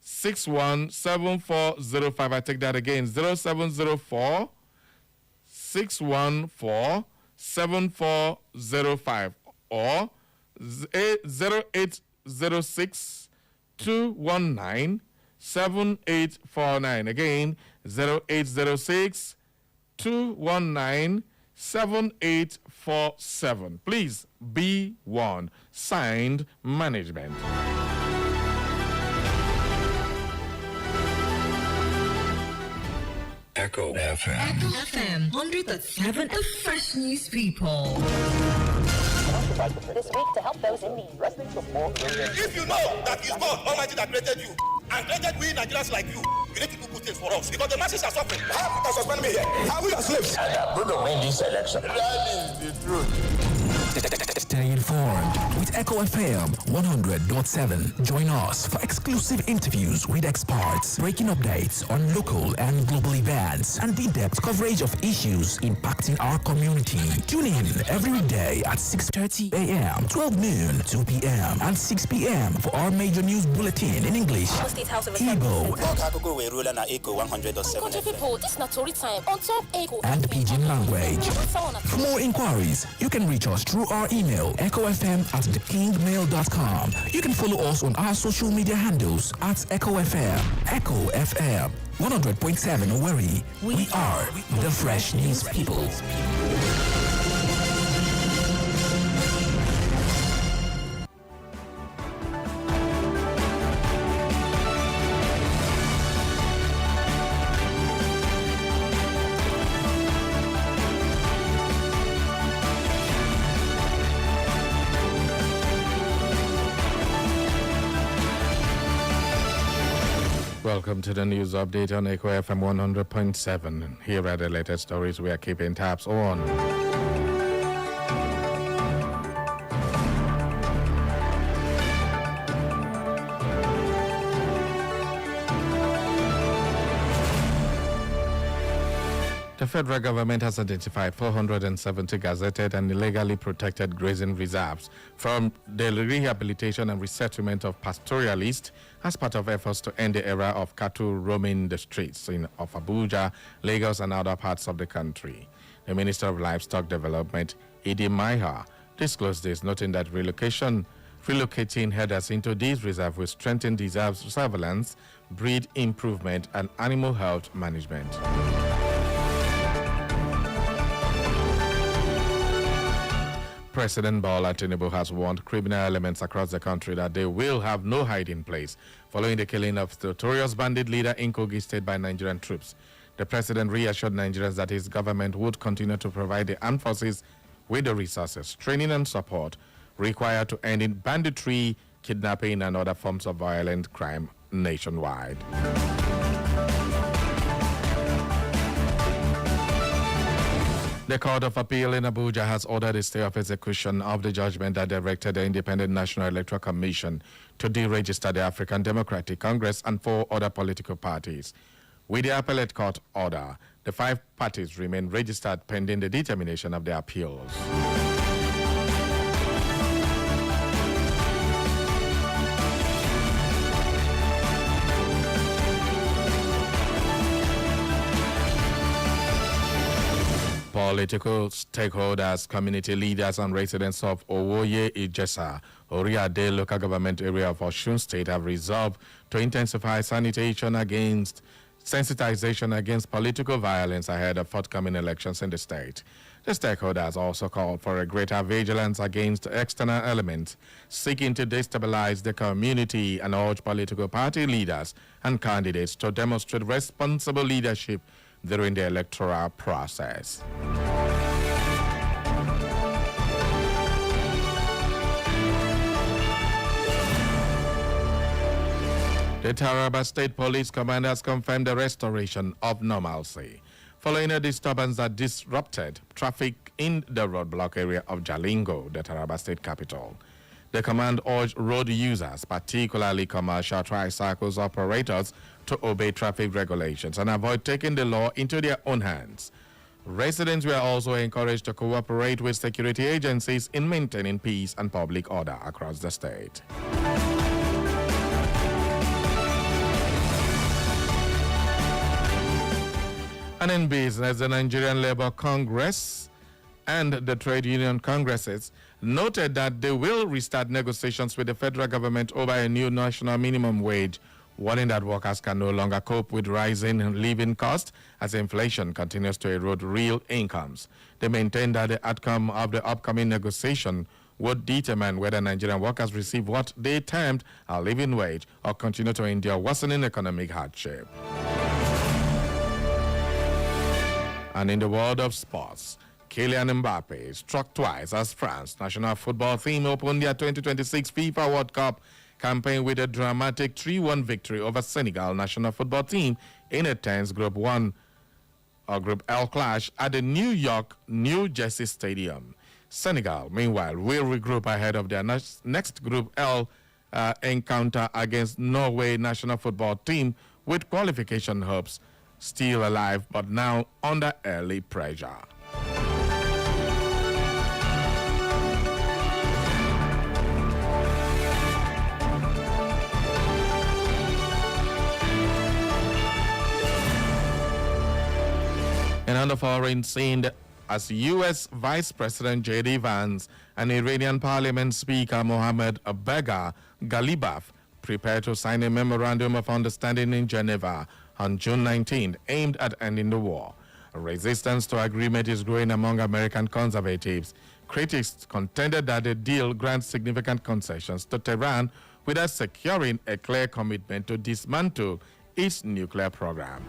617405. I take that again: 0704 614 7405 or 0806 219 7849. Again, 0806 219 7847. Please be warned. Signed, Management. Echo FM. Echo FM 100.7, the fresh news people. This week to help those in need. If you know that it's God Almighty that created you and created we Nigerians like you need to do good things for us because the masses are suffering. How can suspend me here? How we are slaves? And I'm going to win this election. That is the truth. Stay informed with Echo FM 100.7. Join us for exclusive interviews with experts, breaking updates on local and global events, and in-depth coverage of issues impacting our community. Tune in every day at 6:30 a.m., 12 noon, 2 p.m., and 6 p.m. for our major news bulletin in English, Igbo, Country people, this is not story time on Top Echo and Pidgin language. For more inquiries, you can reach us through our email, echofm@thekingmail.com. You can follow us on our social media handles at Echo FM. Echo FM 100.7 Owerri. We are the Fresh News People. Welcome to the news update on Echo FM 100.7. Here are the latest stories we are keeping tabs on. The federal government has identified 470 gazetted and illegally protected grazing reserves from the rehabilitation and resettlement of pastoralists as part of efforts to end the era of cattle roaming the streets of Abuja, Lagos, and other parts of the country. The Minister of Livestock Development, Idi Maiha, disclosed this, noting that relocating herders into these reserves will strengthen reserve surveillance, breed improvement, and animal health management. President Bola Tinubu has warned criminal elements across the country that they will have no hiding place following the killing of the notorious bandit leader in Kogi State by Nigerian troops. The president reassured Nigerians that his government would continue to provide the armed forces with the resources, training, and support required to end in banditry, kidnapping, and other forms of violent crime nationwide. The Court of Appeal in Abuja has ordered a stay of execution of the judgment that directed the Independent National Electoral Commission to deregister the African Democratic Congress and 4 other political parties. With the appellate court order, the 5 parties remain registered pending the determination of their appeals. Political stakeholders, community leaders, and residents of Owoye Ijesa, Oriade local government area of Osun State have resolved to intensify sensitization against political violence ahead of forthcoming elections in the state. The stakeholders also called for a greater vigilance against external elements seeking to destabilize the community and urge political party leaders and candidates to demonstrate responsible leadership during the electoral process. The Taraba State Police Command has confirmed the restoration of normalcy following a disturbance that disrupted traffic in the roadblock area of Jalingo, the Taraba State capital. The command urged road users, particularly commercial tricycles operators, to obey traffic regulations and avoid taking the law into their own hands. Residents were also encouraged to cooperate with security agencies in maintaining peace and public order across the state. And in business, the Nigerian Labour Congress and the trade union congresses noted that they will restart negotiations with the federal government over a new national minimum wage, warning that workers can no longer cope with rising living costs as inflation continues to erode real incomes. They maintain that the outcome of the upcoming negotiation would determine whether Nigerian workers receive what they termed a living wage or continue to endure worsening economic hardship. And in the world of sports, Kylian Mbappe struck twice as France national football team opened their 2026 FIFA World Cup campaign with a dramatic 3-1 victory over Senegal national football team in a tense Group L clash at the New Jersey Stadium. Senegal, meanwhile, will regroup ahead of their next Group L encounter against Norway national football team, with qualification hopes still alive but now under early pressure. And on the foreign scene, as U.S. Vice President J.D. Vance and Iranian Parliament Speaker Mohammad Bagher Ghalibaf prepare to sign a memorandum of understanding in Geneva on June 19th, aimed at ending the war. Resistance to agreement is growing among American conservatives. Critics contended that the deal grants significant concessions to Tehran without securing a clear commitment to dismantle its nuclear program.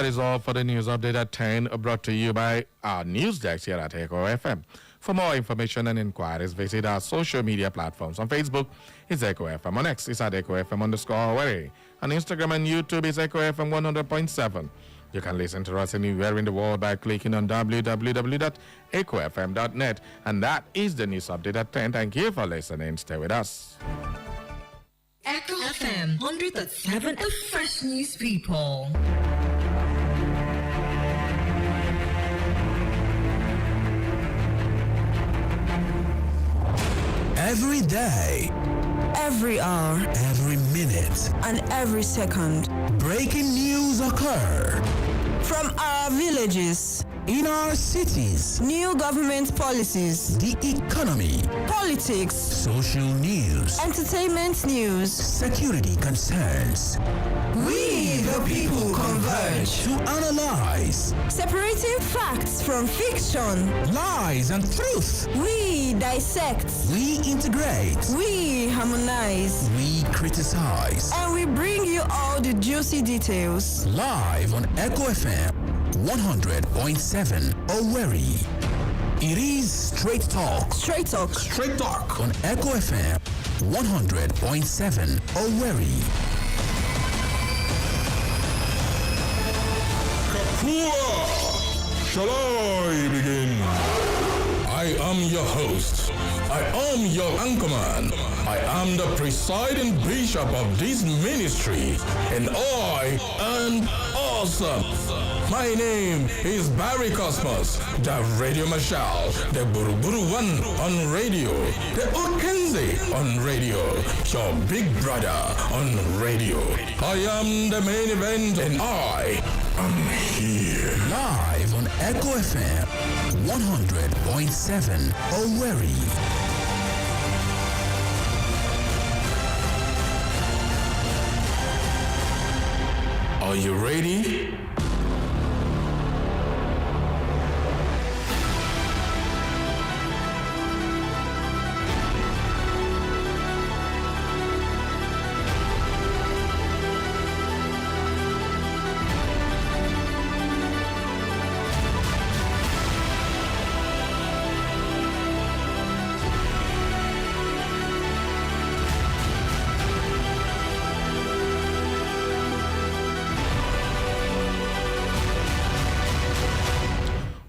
that is all for the news update at 10, brought to you by our news desk here at Echo FM. For more information and inquiries, visit our social media platforms. On Facebook, it's Echo FM. On X, it's at Echo FM _Owerri. On Instagram and YouTube, it's Echo FM 100.7. You can listen to us anywhere in the world by clicking on www.echofm.net. And that is the news update at 10. Thank you for listening. Stay with us. Echo FM 100.7, the fresh news people. Every day, every hour, every minute, and every second, breaking news occur from our villages, in our cities, new government policies, the economy, politics, social news, entertainment news, security concerns. We the people converge to analyze, separating facts from fiction, lies and truth. We dissect, we integrate, we harmonize, we criticize, and we bring you all the juicy details. Live on Echo FM 100.7 Owerri. It is Straight Talk. Straight Talk. Straight Talk on Echo FM 100.7 Owerri. Shall I begin? I am your host. I am your anchorman. I am the presiding bishop of this ministry, and I am awesome. My name is Barry Cosmos, the Radio Marshal, the Buruburu One on radio, the Okenze on radio, your big brother on radio. I am the main event, and I am here. Live on Echo FM 100.7 Owerri. Are you ready?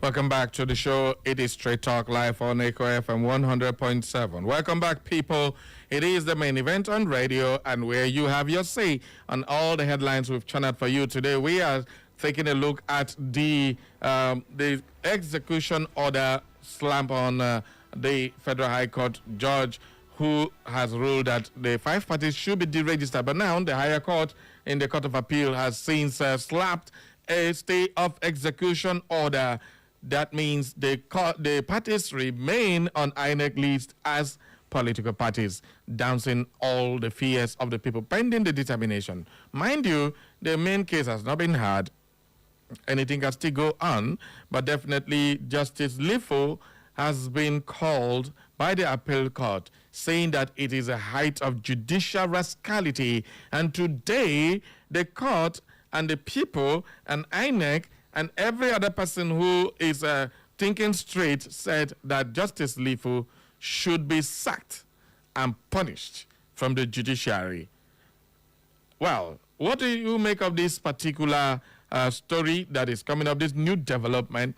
Welcome back to the show. It is Straight Talk live on Echo FM 100.7. Welcome back, people. It is the main event on radio, and where you have your say on all the headlines we've channeled for you today. We are taking a look at the execution order slap on the Federal High Court judge who has ruled that the 5 parties should be deregistered. But now the higher court in the Court of Appeal has since slapped a stay of execution order. That means the parties remain on INEC list as political parties, dancing all the fears of the people pending the determination. Mind you, the main case has not been heard. Anything can still go on, but definitely Justice LIFU has been called by the appeal court, saying that it is a height of judicial rascality. And today, the court and the people and INEC and every other person who is thinking straight said that Justice LIFU should be sacked and punished from the judiciary. Well, what do you make of this particular story that is coming up, this new development?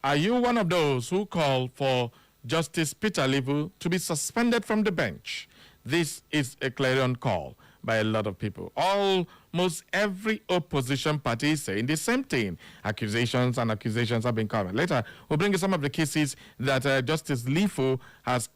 Are you one of those who call for Justice Peter LIFU to be suspended from the bench? This is a clarion call by a lot of people. Almost every opposition party is saying the same thing. Accusations have been coming. Later, we'll bring you some of the cases that Justice LIFU has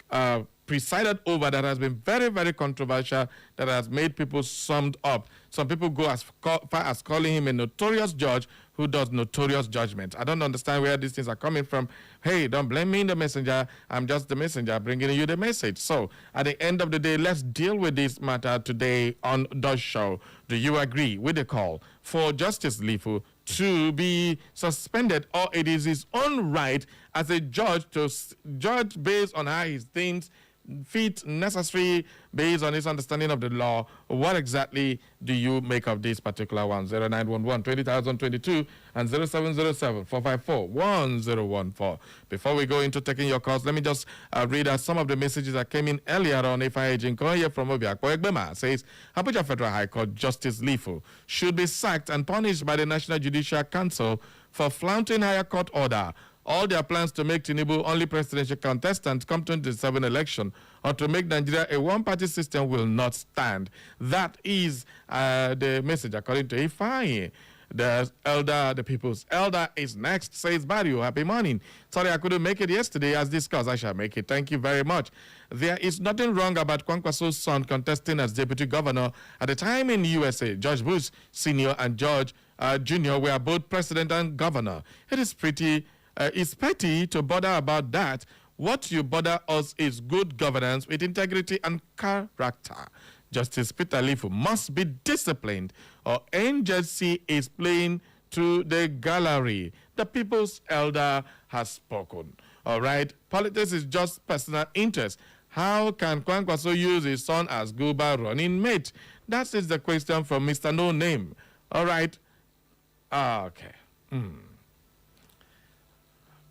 presided over that has been very, very controversial, that has made people summed up. Some people go as far as calling him a notorious judge who does notorious judgment. I don't understand where these things are coming from. Hey, don't blame me, the messenger. I'm just the messenger bringing you the message. So, at the end of the day, let's deal with this matter today on the show. Do you agree with the call for Justice LIFU to be suspended, or it is his own right as a judge to judge based on how he thinks feet necessary based on his understanding of the law. What exactly do you make of this particular one? 0911 20022 and 0707 454 1014. Before we go into taking your calls, let me just read out some of the messages that came in earlier on. If I here from Obiakpo Egbema says, Abuja Federal High Court Justice LIFU should be sacked and punished by the National Judicial Council for flouting higher court order. All their plans to make Tinubu only presidential contestant come 2027 election or to make Nigeria a one-party system will not stand. That is the message according to Ifeanyi. The people's elder is next, says Barrio. Happy morning. Sorry I couldn't make it yesterday as discussed. I shall make it. Thank you very much. There is nothing wrong about Kwankwaso's son contesting as deputy governor. At the time in USA, George Bush Sr. and George Jr. were both president and governor. It's petty to bother about that. What you bother us is good governance with integrity and character. Justice Peter LIFU must be disciplined or NJC is playing to the gallery. The people's elder has spoken. All right. Politics is just personal interest. How can Kwankwaso use his son as Guba running mate? That is the question from Mr. No Name. All right. Okay.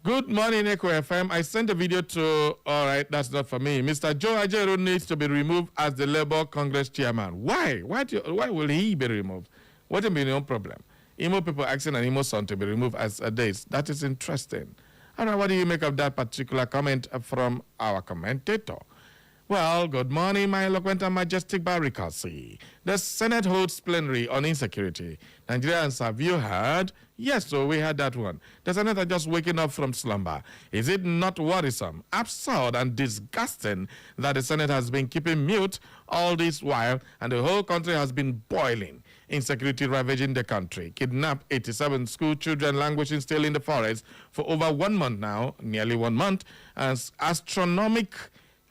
Good morning, Echo FM. I sent a video to, all right, that's not for me. Mr. Joe Ajero needs to be removed as the Labour Congress chairman. Why? Why will he be removed? What will be no problem? Imo people asking an Imo son to be removed as a days. That is interesting. I don't know, what do you make of that particular comment from our commentator? Well, good morning, my eloquent and majestic Barikasi. The Senate holds plenary on insecurity. Nigerians, have you heard? Yes, so we had that one. The Senate are just waking up from slumber. Is it not worrisome, absurd, and disgusting that the Senate has been keeping mute all this while and the whole country has been boiling? Insecurity ravaging the country. Kidnapped 87 school children languishing still in the forest for over 1 month now, nearly 1 month, as astronomical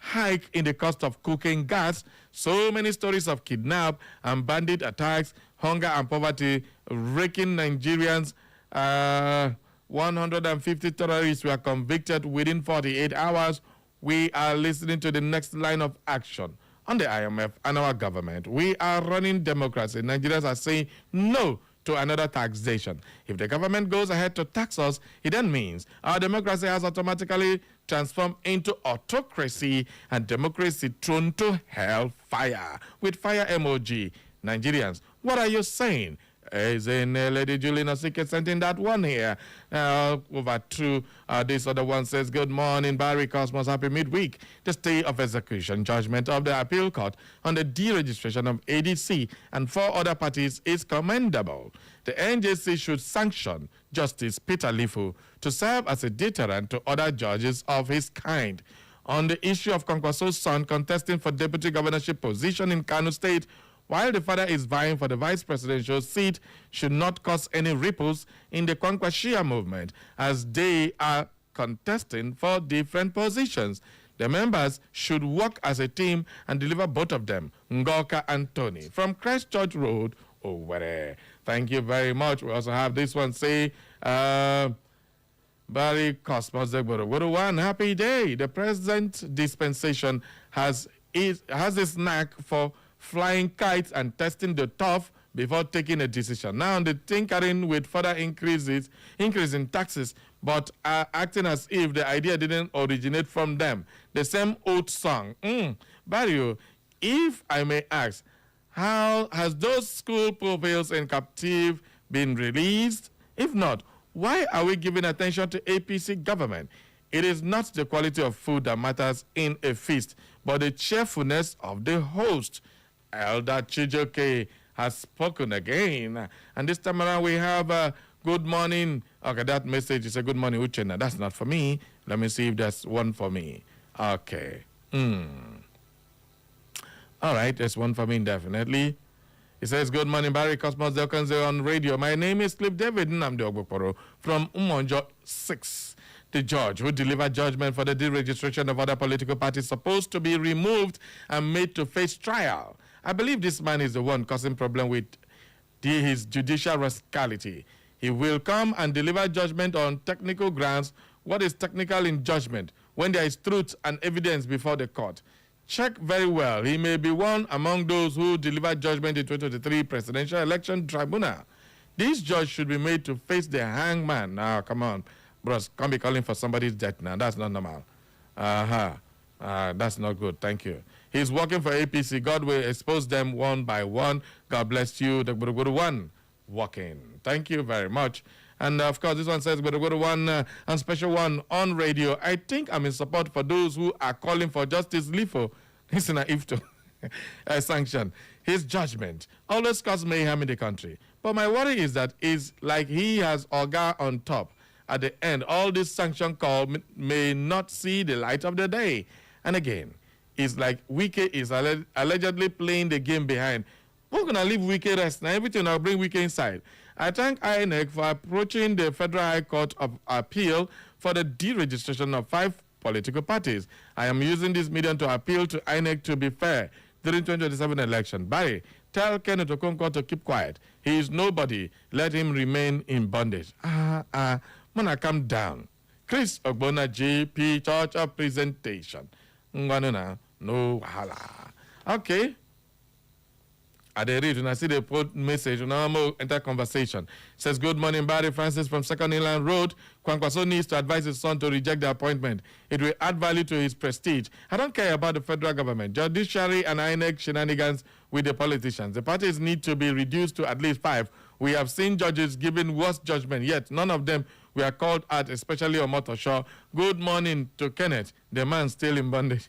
hike in the cost of cooking gas, so many stories of kidnap and bandit attacks, hunger and poverty raking Nigerians. 150 terrorists were convicted within 48 hours. We are listening to the next line of action on the IMF and our government. We are running democracy. Nigerians are saying no to another taxation. If the government goes ahead to tax us, it then means our democracy has automatically transformed into autocracy and democracy thrown to hellfire with fire emoji. Nigerians, what are you saying? Is in Lady Juliana Sike sending that one here. Over to this other one says, good morning, Barry Cosmos, happy midweek. The stay of execution judgment of the appeal court on the deregistration of ADC and 4 other parties is commendable. The NJC should sanction Justice Peter LIFU to serve as a deterrent to other judges of his kind. On the issue of Kwankwaso's son contesting for deputy governorship position in Kano State, while the father is vying for the vice presidential seat, should not cause any ripples in the Kwankwashia movement as they are contesting for different positions. The members should work as a team and deliver both of them, Ngoka and Tony, from Christchurch Road, Owerri. Thank you very much. We also have this one say, Barry Cosmos Zegboro. One happy day. The present dispensation has this knack for flying kites and testing the turf before taking a decision. Now the tinkering with further increase in taxes, but are acting as if the idea didn't originate from them. The same old song. Barrio, if I may ask, how has those school pupils in captive been released? If not, why are we giving attention to APC government? It is not the quality of food that matters in a feast, but the cheerfulness of the host. Elder Chijoke has spoken again. And this time around we have good morning. Okay, that message is a good morning, Uchenna. That's not for me. Let me see if there's one for me. Okay. All right, there's one for me, definitely. It says, good morning, Barry Cosmos Delkanze on radio. My name is Cliff David Nnamdi Ogbokporo from Umonjo 6. The judge who delivered judgment for the deregistration of other political parties supposed to be removed and made to face trial. I believe this man is the one causing problem with his judicial rascality. He will come and deliver judgment on technical grounds. What is technical in judgment? when there is truth and evidence before the court. Check very well. He may be one among those who delivered judgment in 2023 presidential election tribunal. This judge should be made to face the hangman. Now, come on, bros, can't be calling for somebody's death now. That's not normal. That's not good. Thank you. He's working for APC. God will expose them one by one. God bless you. The Guru one working. Thank you very much. And of course, this one says Guru one and special one on radio. I think I'm in support for those who are calling for Justice LIFU. Listen, if to sanction his judgment always cause mayhem in the country. But my worry is that it's like he has Oga on top. At the end, all this sanction call may not see the light of the day. And again, it's like Wike is allegedly playing the game behind. We're going to leave Wike rest. Now everything I'll bring Wike inside. I thank INEC for approaching the Federal High Court of Appeal for the deregistration of 5 political parties. I am using this medium to appeal to INEC to be fair during 2027 election. Barry, tell Kenneth Okonkwo to keep quiet. He is nobody. Let him remain in bondage. Mona, calm down. Chris Ogbona, JP, Church of Presentation. Ngwanuna, no wahala. Okay. At the read, when I see the put message, normal enter conversation. Says, good morning, Barry Francis from Second Inland Road. Kwankwaso needs to advise his son to reject the appointment. It will add value to his prestige. I don't care about the federal government. Judiciary and INEC shenanigans with the politicians. The parties need to be reduced to at least 5. We have seen judges giving worse judgment, yet none of them were called out, especially on Motoshaw. Good morning to Kenneth, the man still in bondage.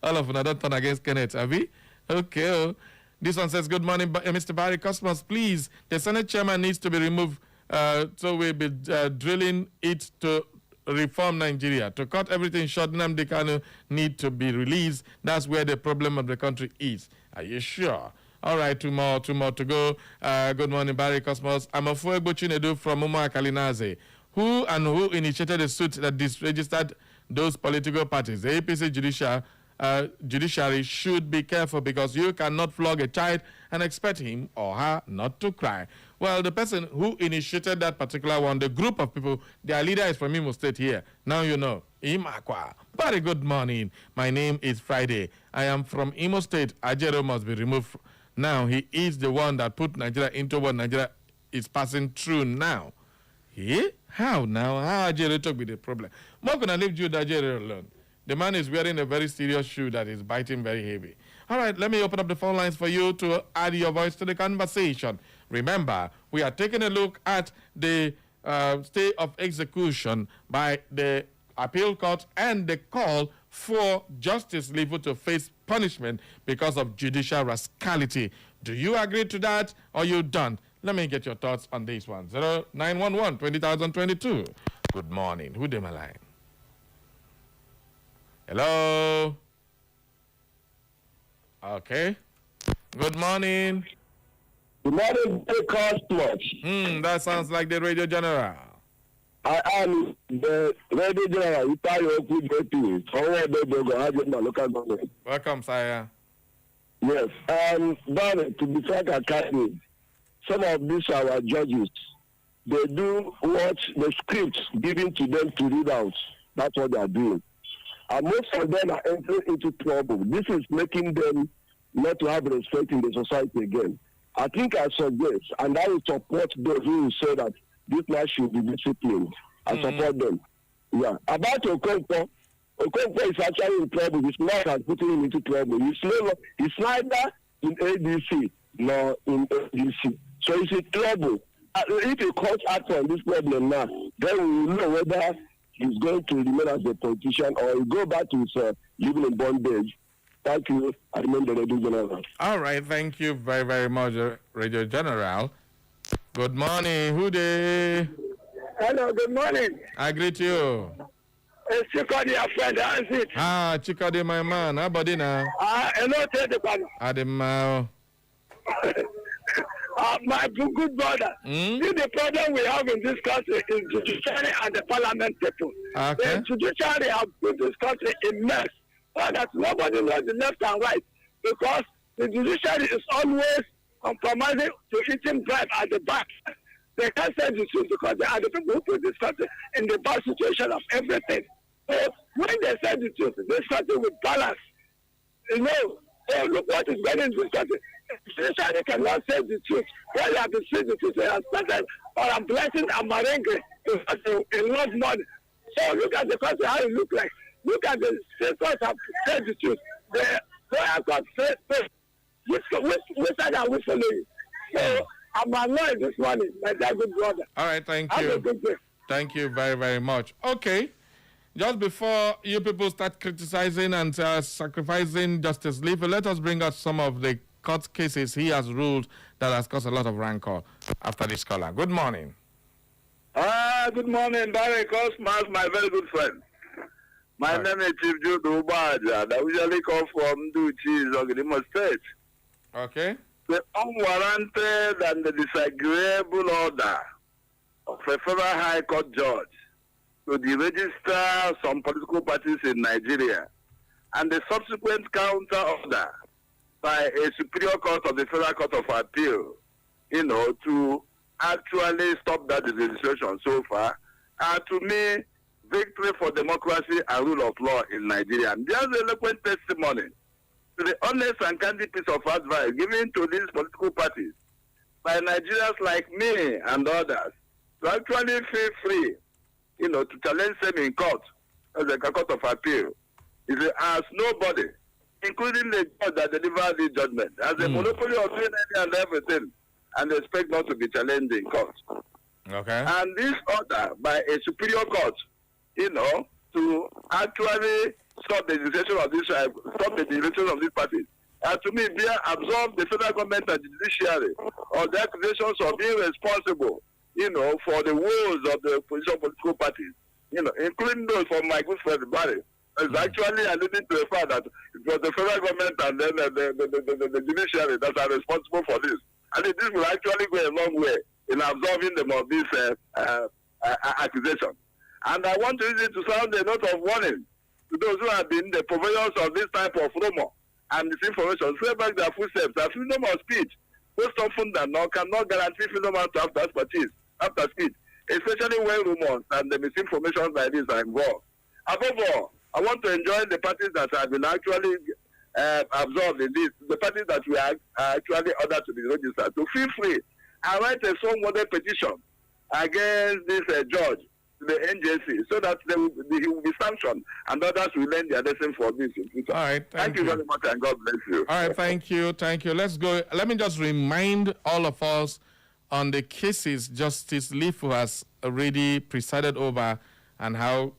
All of them don't turn against Kenneth, have we? Okay. This one says, good morning, Mr. Barry Cosmos. Please, the Senate chairman needs to be removed, so we'll be drilling it to reform Nigeria. To cut everything short, Nnamdi Kanu need to be released. That's where the problem of the country is. Are you sure? All right, two more to go. Good morning, Barry Cosmos. I'm Afuegbo Chinedu from Umar Kalinaze. Who initiated the suit that disregistered those political parties? The APC judiciary should be careful because you cannot flog a child and expect him or her not to cry. Well, the person who initiated that particular one, the group of people, their leader is from Imo State here. Now you know. Imakwa. Very good morning. My name is Friday. I am from Imo State. Ajero must be removed. Now, he is the one that put Nigeria into what Nigeria is passing through now. Yeah? How now? How Ajero talk with the problem? I'm not going to leave Jude Ajero alone. The man is wearing a very serious shoe that is biting very heavy. All right, let me open up the phone lines for you to add your voice to the conversation. Remember, we are taking a look at the stay of execution by the appeal court and the call for Justice LIFU to face punishment because of judicial rascality. Do you agree to that or you don't? Let me get your thoughts on this one. 0911 20022. Good morning. Who am I line? Hello? Okay. Good morning. Good morning, Cosmos. That sounds like the Radio General. I am the Radio General. Local government. Welcome, sire. Yes. But to be frank, Academy, some of these our judges, they do what the scripts given to them to read out. That's what they are doing. And most of them are entering into trouble. This is making them not to have respect in the society again. I think I suggest, and I will support those who say that this man should be disciplined. I support them. Yeah. About Okonkwo is actually in trouble. His mouth has put him into trouble. He's neither in ADC nor in ADC. So he's in trouble. If he calls out on this problem now, then we will know whether he's going to remain as a politician or he'll go back to his living in bondage. Thank you. I remember the Radio General. All right. Thank you very, very much, Radio General. Good morning. Who dey? Hello, good morning. I greet you. It's Chikodi, your friend. How is it? Chikodi, my man. How about it now? Hello, Teddy. Ademao. My good brother. See, the problem we have in this country is judiciary and the parliament people. Okay. The judiciary have put this country in mess. That nobody knows the left and right because the judiciary is always compromising to eating bribe at the back. They can't say the truth because they are the people who put this country in the bad situation of everything. So when they say the truth, they started with balance. You know, oh, look what is going on in this country. They cannot say the truth. When they have to say the truth, they have started, or I'm blessing and merengue in lot money. So look at the country, how it look like. Look at the state courts have said the truth. The royal court said, which side are we following? So I'm annoyed this morning, my dear good brother. All right, thank Have you. a good day. Thank you very, very much. Okay. Just before you people start criticizing and sacrificing Justice LIFU, let us bring out some of the court cases he has ruled that has caused a lot of rancor after this caller. Good morning. Good morning, Barry Cosmas, my very good friend. My name is Chief Jude Ubaja. I usually come from Duchi, Zogidimo State. Okay. The unwarranted and the disagreeable order of a federal high court judge to deregister some political parties in Nigeria and the subsequent counter order by a superior court of the Federal Court of Appeal, to actually stop that registration so far, are to me victory for democracy and rule of law in Nigeria. And there's eloquent testimony to the honest and candid piece of advice given to these political parties by Nigerians like me and others to actually feel free, to challenge them in court as a court of appeal. If they ask nobody, including the judge that delivered the judgment, as a monopoly of doing any and everything, and they expect not to be challenged in court. Okay. And this order by a superior court, to actually stop the legislation of this, stop the legislation of these parties, to me, they absolve the federal government and the judiciary of the accusations of being responsible, for the woes of the opposition political parties, including those from my good friend Barry. It's actually alluding to the fact that it was the federal government and then the judiciary that are responsible for this. And this will actually go a long way in absolving them of this accusation. And I want to use it to sound a note of warning to those who have been the purveyors of this type of rumor and misinformation. Swear back their footsteps. The freedom of speech, most often than not, cannot guarantee freedom after speech, especially when rumors and the misinformation like this are involved. Above all, I want to enjoin the parties that have been actually absorbed in this, the parties that we are actually ordered to be registered, to feel free and write a strong model petition against this judge, the NJC, so that he will be sanctioned and others will learn their lesson for this in future. All right, thank you very much and God bless you. All right, thank you. Let's go. Let me just remind all of us on the cases Justice LIFU has already presided over and how,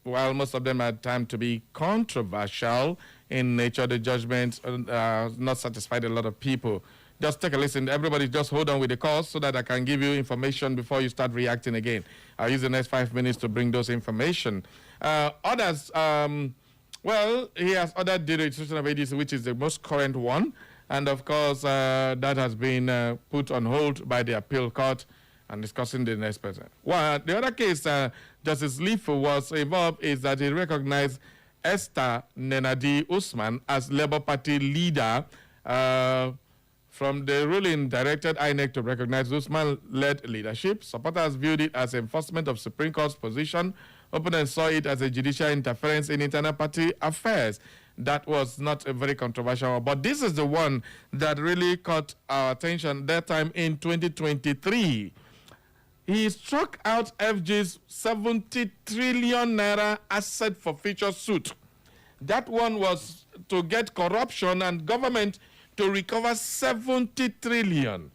while most of them had time to be controversial in nature, the judgment not satisfied a lot of people. Just take a listen. Everybody just hold on with the calls so that I can give you information before you start reacting again. I'll use the next 5 minutes to bring those information. Others, he has ordered the registration of ADC, which is the most current one. And, of course, that has been put on hold by the appeal court and discussing the next person. Well, the other case Justice LIFU was involved is that he recognized Esther Nenadi Usman as Labour Party leader from the ruling directed INEC to recognize Usman-led leadership. Supporters viewed it as enforcement of Supreme Court's position. Opponents saw it as a judicial interference in internal party affairs. That was not a very controversial one. But this is the one that really caught our attention that time in 2023. He struck out FG's 70 trillion naira asset forfeiture suit. That one was to get corruption and government to recover 70 trillion.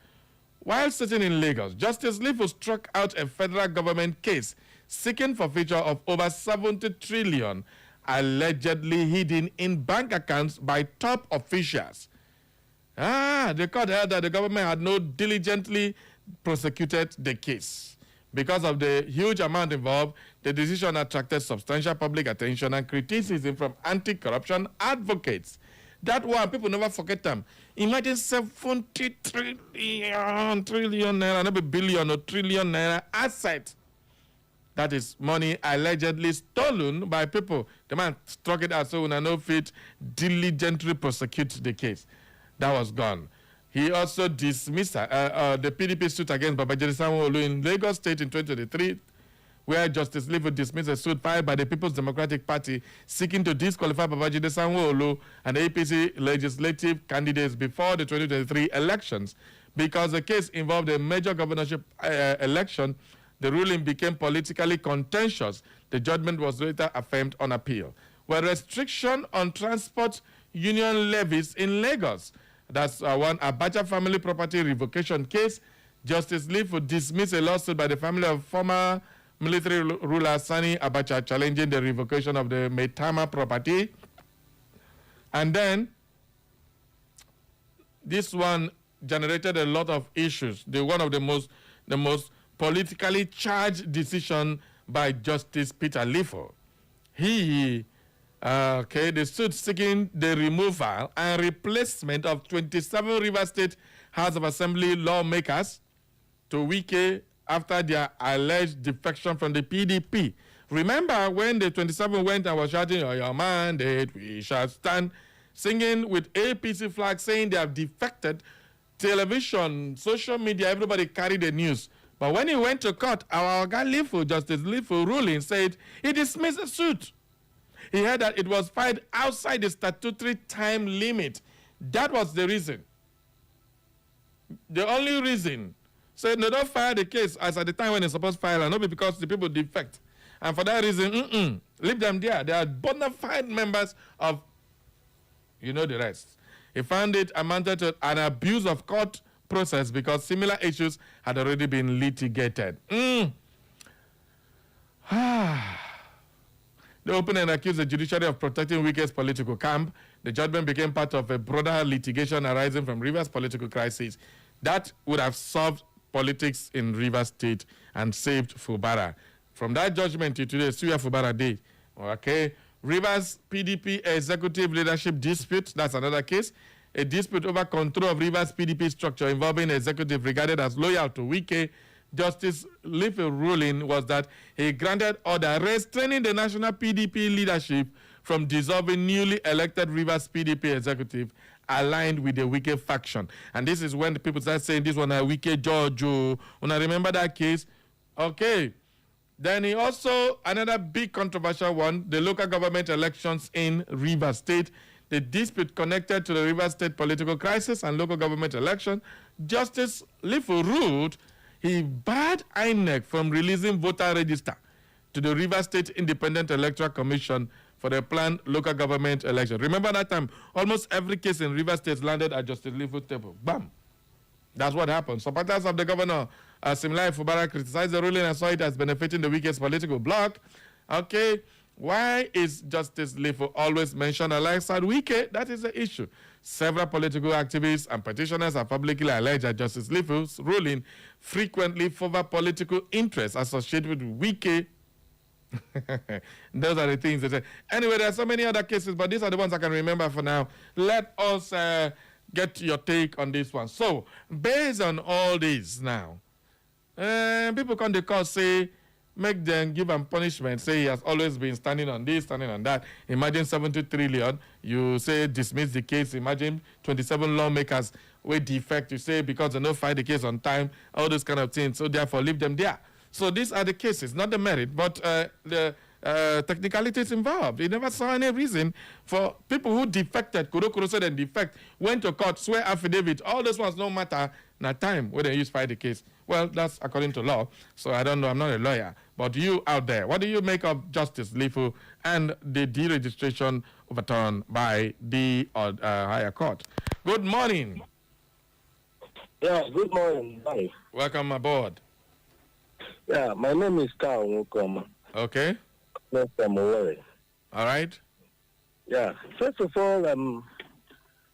While sitting in Lagos, Justice LIFU struck out a federal government case seeking forfeiture of over 70 trillion allegedly hidden in bank accounts by top officials. The court held that the government had not diligently prosecuted the case. Because of the huge amount involved, the decision attracted substantial public attention and criticism from anti-corruption advocates. That one, people never forget them. Imagine 70 trillion naira, not a billion or trillion naira asset. That is money allegedly stolen by people. The man struck it out so when I know fit diligently prosecute the case. That was gone. He also dismissed the PDP suit against Babajide Sanwo-Olu in Lagos State in 2023, where Justice LIFU dismissed a suit filed by the People's Democratic Party seeking to disqualify Babajide Sanwo-Olu and APC legislative candidates before the 2023 elections. Because the case involved a major governorship election, the ruling became politically contentious. The judgment was later affirmed on appeal. Where restriction on transport union levies in Lagos, that's one Abacha family property revocation case. Justice LIFU dismissed a lawsuit by the family of former military ruler Sani Abacha challenging the revocation of the Maitama property. And then this one generated a lot of issues. One of the most politically charged decision by Justice Peter LIFU. The suit seeking the removal and replacement of 27 Rivers State House of Assembly lawmakers to Wike after their alleged defection from the PDP. Remember when the 27 went and was shouting, "Oh, your mandate, we shall stand," singing with APC flag, saying they have defected. Television, social media, everybody carried the news. But when he went to court, our guy LIFU, Justice LIFU ruling, said he dismissed the suit. He heard that it was filed outside the statutory time limit. That was the reason. The only reason. So they don't file the case as at the time when they're supposed to file, and not because the people defect. And for that reason, leave them there. They are bona fide members of, you know the rest. He found it amounted to an abuse of court process because similar issues had already been litigated. They opened and accused the judiciary of protecting Wike's political camp. The judgment became part of a broader litigation arising from Rivers' political crisis that would have solved politics in Rivers State and saved Fubara. From that judgment to today, Suya Fubara did. Okay. Rivers PDP executive leadership dispute, that's another case. A dispute over control of Rivers PDP structure involving executive regarded as loyal to Wike. Justice LIFU ruling was that he granted order restraining the national PDP leadership from dissolving newly elected Rivers PDP executive aligned with the Wike faction. And this is when the people start saying this one a Wike George. When I remember that case, okay. Then he also, another big controversial one, the local government elections in Rivers State. The dispute connected to the Rivers State political crisis and local government election. Justice LIFU ruled he barred INEC from releasing voter register to the Rivers State Independent Electoral Commission for the planned local government election. Remember that time, almost every case in Rivers State landed at Justice LIFU's table. Bam! That's what happened. Supporters of the governor, Similai Fubara, criticized the ruling and saw it as benefiting the weakest political bloc. Okay, why is Justice LIFU always mentioned alongside Wike? That is the issue. Several political activists and petitioners have publicly alleged that Justice LIFU's ruling frequently favor political interests associated with Wike. Those are the things they say. Anyway, there are so many other cases, but these are the ones I can remember for now. Let us get your take on this one. So, based on all this now, people come to court say, make them give him punishment, say he has always been standing on this, standing on that. Imagine 70 trillion, you say dismiss the case. Imagine 27 lawmakers with defect, you say because they don't fight the case on time, all those kind of things, so therefore leave them there. So these are the cases, not the merit, but the technicalities involved. He never saw any reason for people who defected, Kuro said and defect, went to court, swear affidavit, all those ones no matter, not time where they use fight the case. Well, that's according to law, so I don't know, I'm not a lawyer. But you out there, what do you make of Justice LIFU and the deregistration overturned by the higher court? Good morning. Yeah, good morning. Hi. Welcome aboard. Yeah, my name is Carl Nwokoma. Okay. Yes, I'm aware. All right. Yeah, first of all,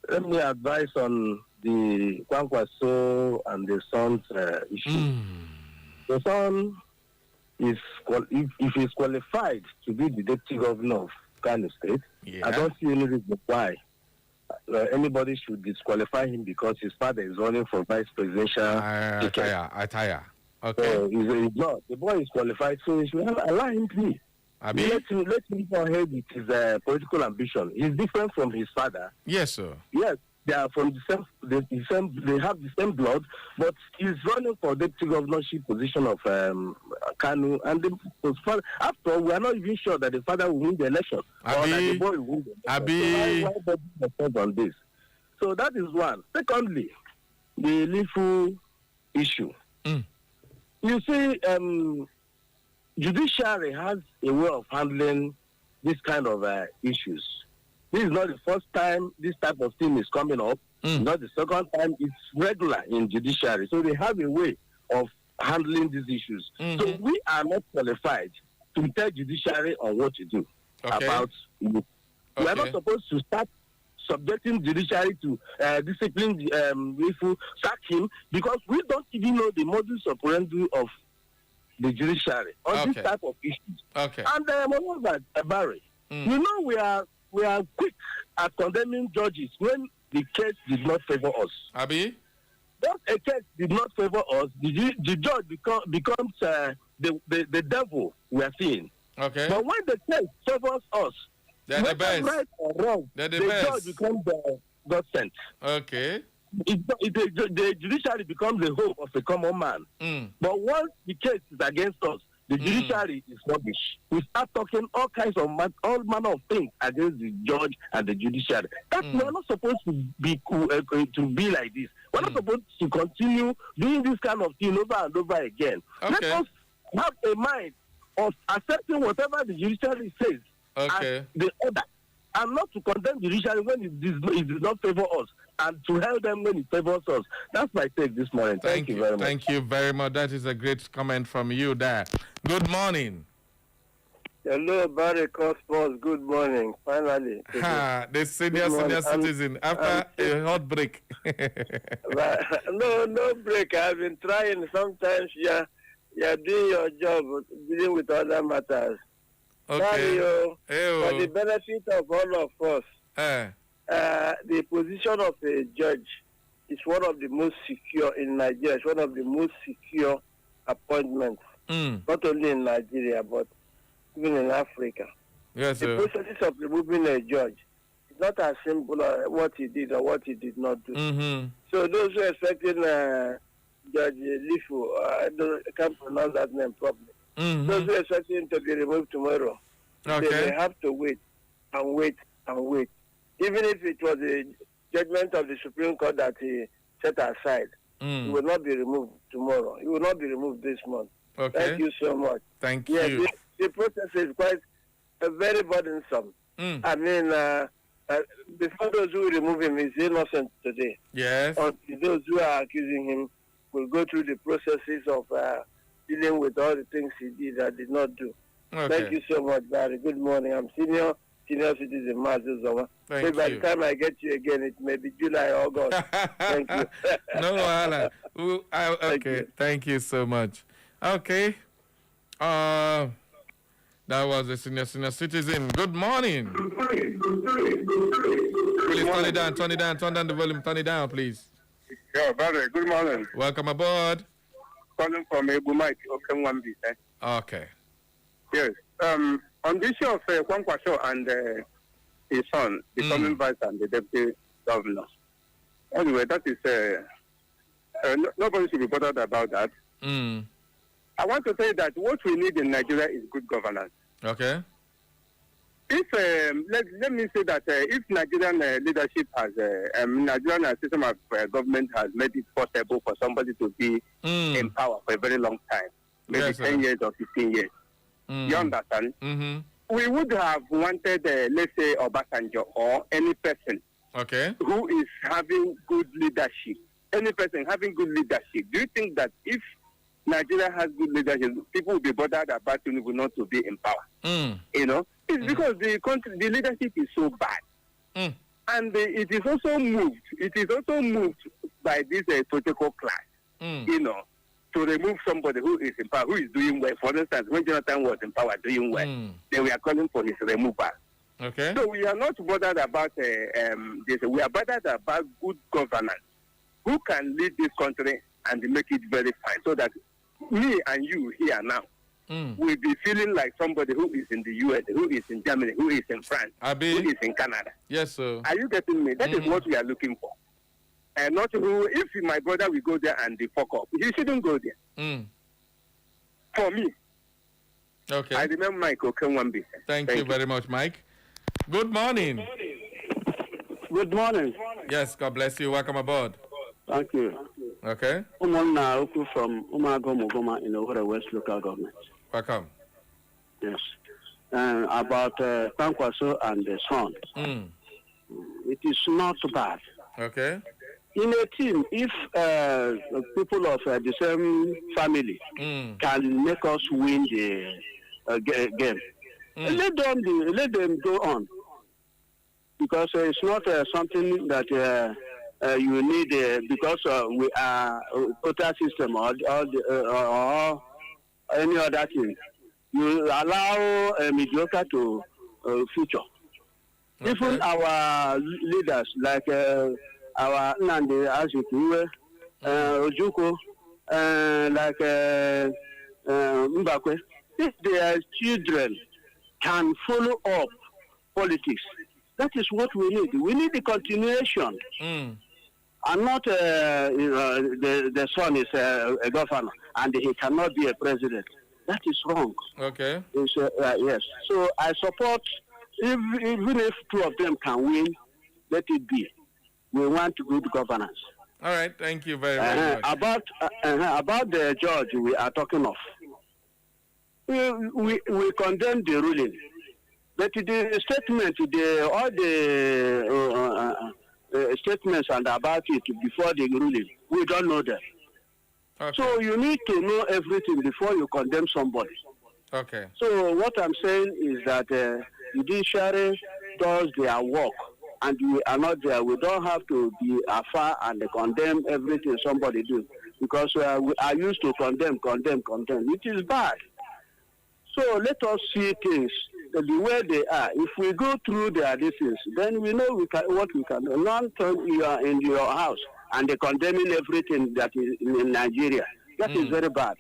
let me advise on the Kwankwaso and the son's issue. The son is, if he's qualified to be the deputy governor of Kano State, I don't see any reason why anybody should disqualify him because his father is running for vice presidential ticket. Okay. So he's not. The boy is qualified, so he should allow him to be. Let him go ahead with his political ambition. He's different from his father. Yes, sir. Yes. they are from they have the same blood, but he's running for deputy governorship position of Kanu. And after all, we are not even sure that the father will win the election or that the boy will win the election. So why bother on this? So that is one. Secondly, the LIFU issue. You see, judiciary has a way of handling this kind of issues. This is not the first time this type of thing is coming up. Not the second time. It's regular in judiciary. So they have a way of handling these issues. So we are not qualified to tell judiciary on what to do about it. We are not supposed to start subjecting judiciary to discipline LIFU, sack him, because we don't even know the modus operandi of the judiciary on this type of issues. And moreover, Barry, you know we are quick at condemning judges when the case did not favor us. Abi? Once a case did not favor us, the judge becomes the devil we are seeing. Okay. But when the case favors us, they're the best. Right or wrong, they're the best. Judge becomes God sent. Okay. The judiciary becomes the hope of the common man. But once the case is against us, the judiciary is rubbish. We start talking all kinds of all manner of things against the judge and the judiciary. We're not supposed to be like this. We're not supposed to continue doing this kind of thing over and over again. Let us have a mind of accepting whatever the judiciary says as the order, and not to condemn the judiciary when it does not favor us, and to help them when it favors us. That's my take this morning. Thank you very much. Thank you very much. That is a great comment from you there. Good morning. Hello, Barry Cosmos. Good morning. Finally. The senior citizen after a hot break. No break. I've been trying. Sometimes you're doing your job, dealing with other matters. Okay. For the benefit of all of us, the position of a judge is one of the most secure in Nigeria. It's one of the most secure appointments, not only in Nigeria, but even in Africa. Yes, the process of removing a judge is not as simple as what he did or what he did not do. So those who are expecting Judge LIFU, I can't pronounce that name properly. Those who are expecting him to be removed tomorrow, they have to wait and wait and wait. Even if it was a judgment of the Supreme Court that he set aside, he will not be removed tomorrow. He will not be removed this month. Thank you so much. Thank you. The process is quite very burdensome. I mean, before those who remove him is innocent today. Yes. Until those who are accusing him will go through the processes of dealing with all the things he did and did not do. Thank you so much, Barry. Good morning. I'm senior citizen Mazu Zoma. Thank By you. the time I get you again, it may be July or August. Thank you. No, Alan. Okay. Thank you so much. Okay. That was a senior citizen. Good morning. Please turn down the volume, turn it down, please. Yeah, Barry, good morning. Welcome aboard. Calling from Ebu Mike, Okay. Yes. On the issue of Kwankwaso and his son becoming vice and the deputy governor. Anyway, that is nobody should be bothered about that. I want to say that what we need in Nigeria is good governance. Okay. If let me say that if Nigerian leadership has Nigerian system of government has made it possible for somebody to be in power for a very long time, maybe 10 years or 15 years, you understand? We would have wanted, let's say, Obasanjo or any person who is having good leadership. Any person having good leadership. Do you think that if Nigeria has good leadership, people will be bothered about Tinubu not to be in power? You know, it's because the leadership is so bad, and it is also moved. It is also moved by this political class. You know, to remove somebody who is in power, who is doing well. For instance, when Jonathan was in power doing well, then we are calling for his removal. Okay. So we are not bothered about this. We are bothered about good governance. Who can lead this country and make it very fine, so that me and you here now will be feeling like somebody who is in the US, who is in Germany, who is in France, who is in Canada. Yes, sir. Are you getting me? That is what we are looking for. not who. If my brother will go there and they fuck up, he shouldn't go there. For me. Okay. I remember Mike Okenwambi. Thank you very much, Mike. Good morning. Good morning. Yes, God bless you. Welcome aboard. Thank you. Okay. Umonna Oku from Umago Mogoma in Owerri West Local Government. Welcome. Yes. About Kwankwaso and the son. It is not bad. Okay. In a team, if people of the same family can make us win the game, let them go on. Because it's not something that you need because we are quota system or any other thing. You allow mediocre to future. Okay. Even our leaders like our Nande Azikiwe, Ojuko, like Mbakwe, if their children can follow up politics, that is what we need. We need the continuation. And not, the son is a governor and he cannot be a president. That is wrong. Okay. Yes. So I support, even if two of them can win, let it be. We want good governance. All right. Thank you very much. About the judge we are talking of, we condemn the ruling. But the statement, all the statements and about it before the ruling, we don't know them. Okay. So you need to know everything before you condemn somebody. Okay. So what I'm saying is that judiciary does their work, and we are not there. We don't have to be afar and condemn everything somebody do, because we are used to condemn. It is bad. So let us see things the way they are. If we go through their distance, then we know what we can do. Not you are in your house and they condemning everything that is in Nigeria. That is very bad.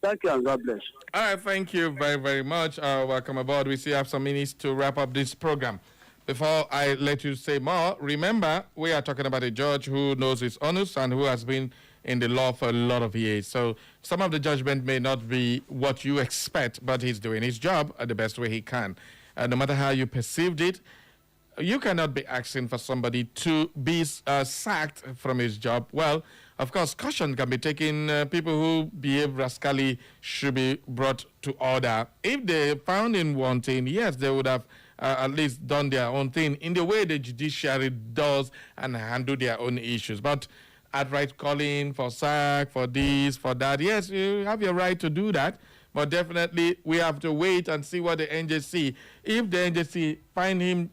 Thank you and God bless. All right, thank you very, very much. Welcome aboard. We still have some minutes to wrap up this program. Before I let you say more, remember, we are talking about a judge who knows his honors and who has been in the law for a lot of years. So some of the judgment may not be what you expect, but he's doing his job the best way he can. No matter how you perceived it, you cannot be asking for somebody to be sacked from his job. Well, of course, caution can be taken. People who behave rascally should be brought to order. If they found him wanting, yes, they would have at least done their own thing in the way the judiciary does and handle their own issues. But outright calling for sack, for this, for that, yes, you have your right to do that. But definitely, we have to wait and see what the NJC, if the NJC find him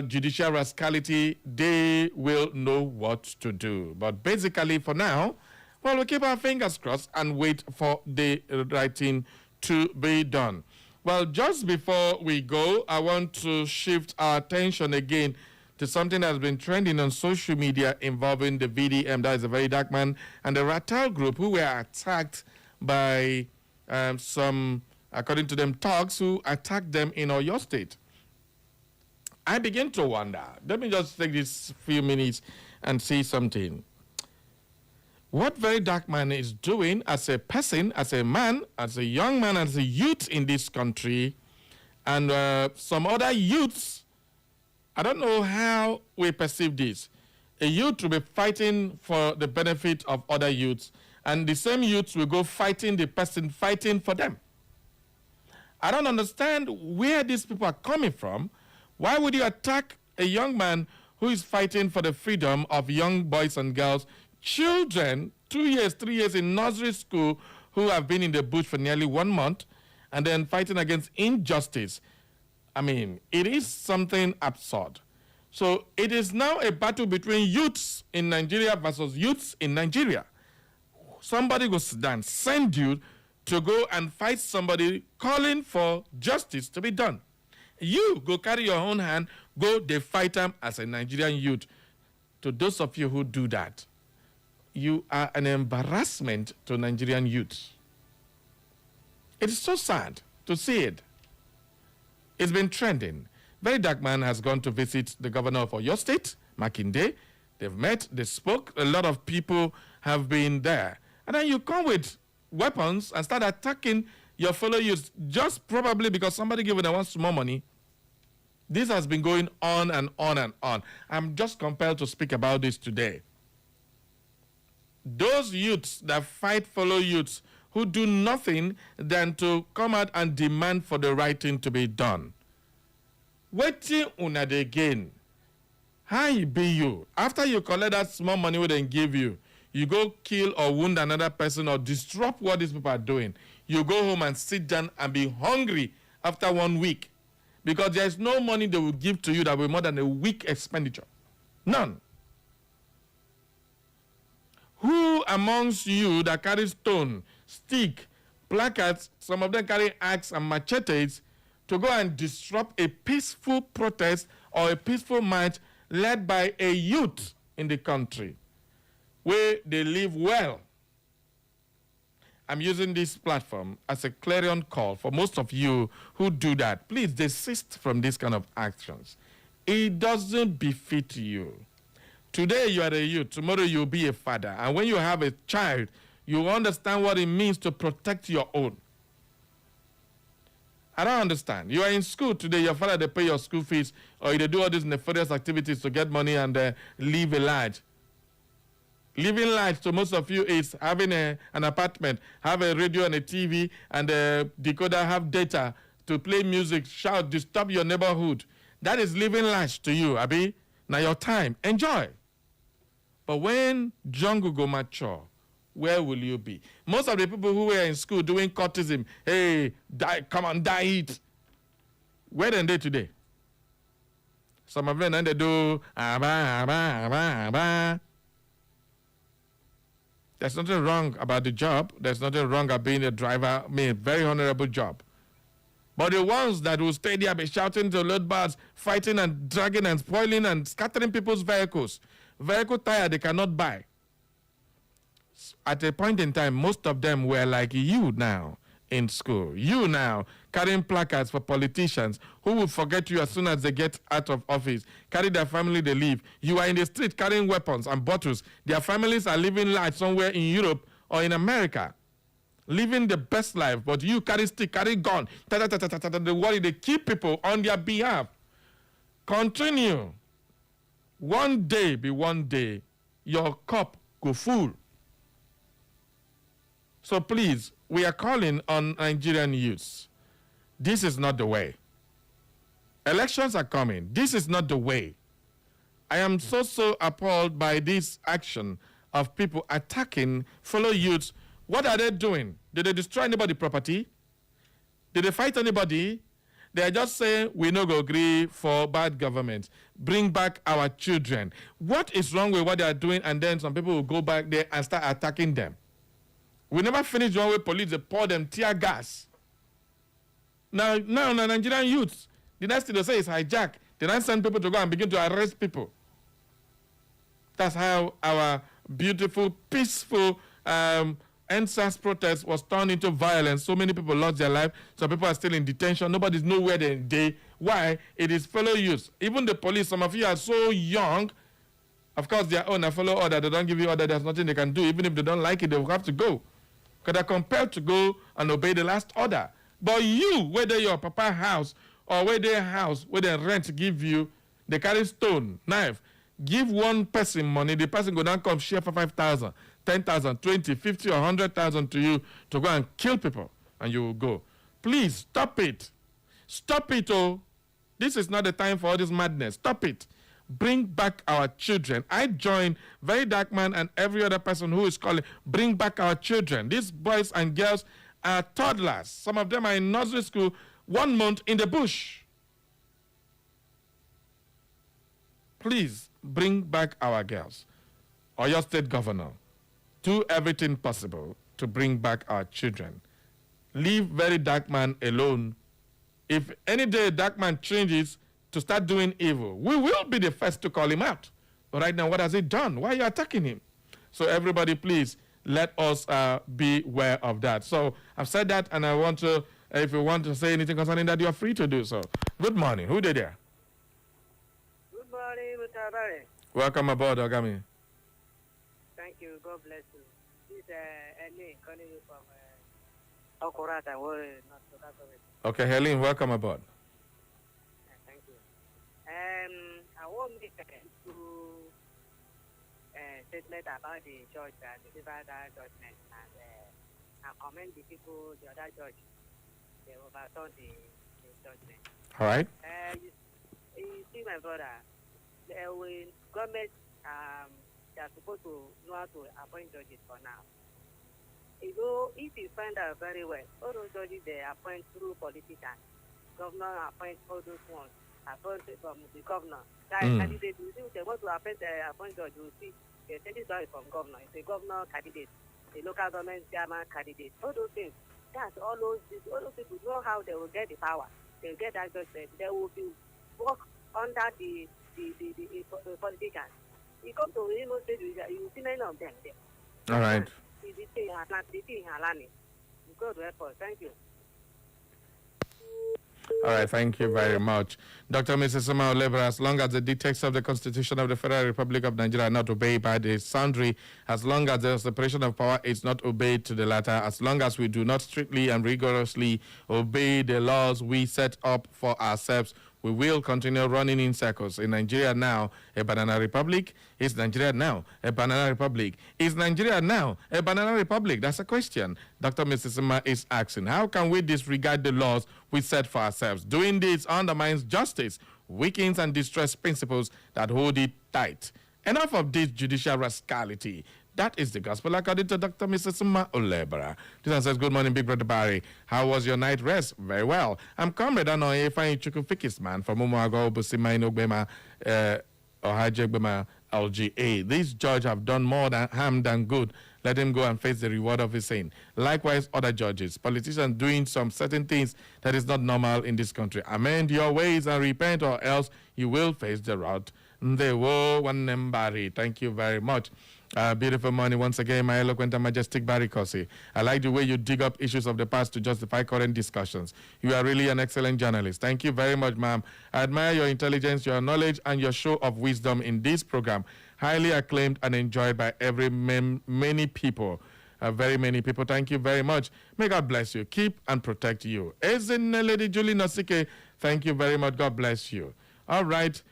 judicial rascality, they will know what to do. But basically, for now, well, we'll keep our fingers crossed and wait for the right thing to be done. Well, just before we go, I want to shift our attention again to something that's been trending on social media involving the VDM, that is a very dark man, and the Ratal group who were attacked by some, according to them, thugs who attacked them in Oyo State. I begin to wonder, let me just take these few minutes and see something. What very dark man is doing as a person, as a man, as a young man, as a youth in this country, and some other youths, I don't know how we perceive this. A youth will be fighting for the benefit of other youths, and the same youths will go fighting the person fighting for them. I don't understand where these people are coming from. Why would you attack a young man who is fighting for the freedom of young boys and girls, children, 2 years, 3 years in nursery school, who have been in the bush for nearly 1 month, and then fighting against injustice? I mean, it is something absurd. So it is now a battle between youths in Nigeria versus youths in Nigeria. Somebody goes down, send you to go and fight somebody calling for justice to be done. You go carry your own hand, go they fight them as a Nigerian youth. To those of you who do that, you are an embarrassment to Nigerian youth. It is so sad to see it. It's been trending. Very dark man has gone to visit the governor of Oyo State, Makinde, They've met, they spoke, a lot of people have been there. And then you come with weapons and start attacking your fellow youths just probably because somebody gave them one small money. This has been going on and on and on. I'm just compelled to speak about this today. Those youths that fight fellow youths who do nothing than to come out and demand for the right thing to be done. Waiting on it again. How you be you? After you collect that small money we then give you, you go kill or wound another person or disrupt what these people are doing. You go home and sit down and be hungry after 1 week because there is no money they will give to you that will be more than a week expenditure. None. Who amongst you that carry stone, stick, placards, some of them carry axe and machetes to go and disrupt a peaceful protest or a peaceful march led by a youth in the country where they live well? I'm using this platform as a clarion call for most of you who do that. Please desist from this kind of actions. It doesn't befit you. Today you are a youth, tomorrow you'll be a father. And when you have a child, you understand what it means to protect your own. I don't understand. You are in school today, your father, they pay your school fees, or they do all these nefarious activities to get money and live a life. Living life to most of you is having an apartment, have a radio and a TV and a decoder, have data to play music, shout, disturb your neighborhood. That is living life to you, Abi. Now your time, enjoy. But when jungle go mature, where will you be? Most of the people who were in school doing courtism, hey, die, come on, die it. Where are they today? Some of them, they do, There's nothing wrong about the job. There's nothing wrong about being a driver. I mean, a very honorable job. But the ones that will stay there, be shouting to load bars, fighting and dragging and spoiling and scattering people's vehicles. Vehicle tire they cannot buy. At a point in time, most of them were like you now in school. You now carrying placards for politicians who will forget you as soon as they get out of office. Carry their family, they leave. You are in the street carrying weapons and bottles. Their families are living life somewhere in Europe or in America. Living the best life, but you carry stick, carry gun. They worry, they keep people on their behalf. Continue. One day, your cup go full. So please, we are calling on Nigerian youths. This is not the way. Elections are coming. This is not the way. I am so appalled by this action of people attacking fellow youths. What are they doing? Did they destroy anybody's property? Did they fight anybody? They are just saying, we no go agree for bad government. Bring back our children. What is wrong with what they are doing? And then some people will go back there and start attacking them. We never finish one way police, they pour them tear gas. Now, Nigerian youths, the next thing they say is hijack. They then send people to go and begin to arrest people. That's how our beautiful, peaceful NSAS protest was turned into violence. So many people lost their life. Some people are still in detention. Nobody's nowhere they. Why? It is fellow youths. Even the police, some of you are so young. Of course, they are on a follow order. They don't give you order. There's nothing they can do. Even if they don't like it, they will have to go. Because they're compelled to go and obey the last order. But you, whether your papa house or where their house, where they rent give you, they carry stone, knife, give one person money, the person go down come share for 5,000, 10,000, 20, 50 or 100,000 to you to go and kill people, and you will go. Please, stop it. Stop it, oh. This is not the time for all this madness. Stop it. Bring back our children. I join Very Dark Man and every other person who is calling, bring back our children. These boys and girls are toddlers. Some of them are in nursery school, 1 month in the bush. Please, bring back our girls. Or your state governor, do everything possible to bring back our children. Leave Very Dark Man alone. If any day Dark Man changes to start doing evil, we will be the first to call him out. But right now, what has he done? Why are you attacking him? So everybody, please, let us be aware of that. So I've said that, and I want to, if you want to say anything concerning that, you are free to do so. Good morning. Who did there? Good morning, Mr. Barry. Welcome aboard, Ogami. Thank you. God bless you. This is Elaine calling you from Okorata, not Sokato. Okay, Helen, welcome aboard. Thank you. I want to make two statement about the judge that delivered that judgment, and I commend the people, the other judge, they overturned the judgment. All right. You see, my brother, when government they are supposed to know how to appoint judges for now. You know, if you find out very well, all those judges they appoint through politicians. Governor appoint all those ones, appointed from the governor. That candidate, you see, they want to appoint judge, you see, they say this one is from governor. It's a governor candidate, a local government chairman candidate. All those things. That's all those people know how they will get the power. They will get that judgment. They will be work under the politicians. You come to Imo State, you see many of them there. All right. God help us. Thank you. All right, thank you very much. Dr. Mrs. Olebra, as long as the dictates of the Constitution of the Federal Republic of Nigeria are not obeyed by the Soundry, as long as the separation of power is not obeyed to the latter, as long as we do not strictly and rigorously obey the laws we set up for ourselves, we will continue running in circles. In Nigeria now, a banana republic? Is Nigeria now a banana republic? Is Nigeria now a banana republic? That's a question Dr. Mrs. is asking. How can we disregard the laws we set for ourselves? Doing this undermines justice, weakens and destroys principles that hold it tight. Enough of this judicial rascality. That is the gospel according to Dr. Mrs. Olebra. This one says, good morning, Big Brother Barry. How was your night rest? Very well. I'm Comrade Anoye Fine Chukufikis man from Umuago, Busima, Inogbema, Ohajegbema, LGA. This judge have done more harm than good. Let him go and face the reward of his sin. Likewise, other judges, politicians doing some certain things that is not normal in this country. Amend your ways and repent, or else you will face the wrath. Thank you very much. Beautiful morning once again, my eloquent and majestic Barry Kosi. I like the way you dig up issues of the past to justify current discussions. You are really an excellent journalist. Thank you very much, ma'am. I admire your intelligence, your knowledge, and your show of wisdom in this program. Highly acclaimed and enjoyed by many people. Very many people. Thank you very much. May God bless you. Keep and protect you. Ezen Lady Julie Nosike, thank you very much. God bless you. All right.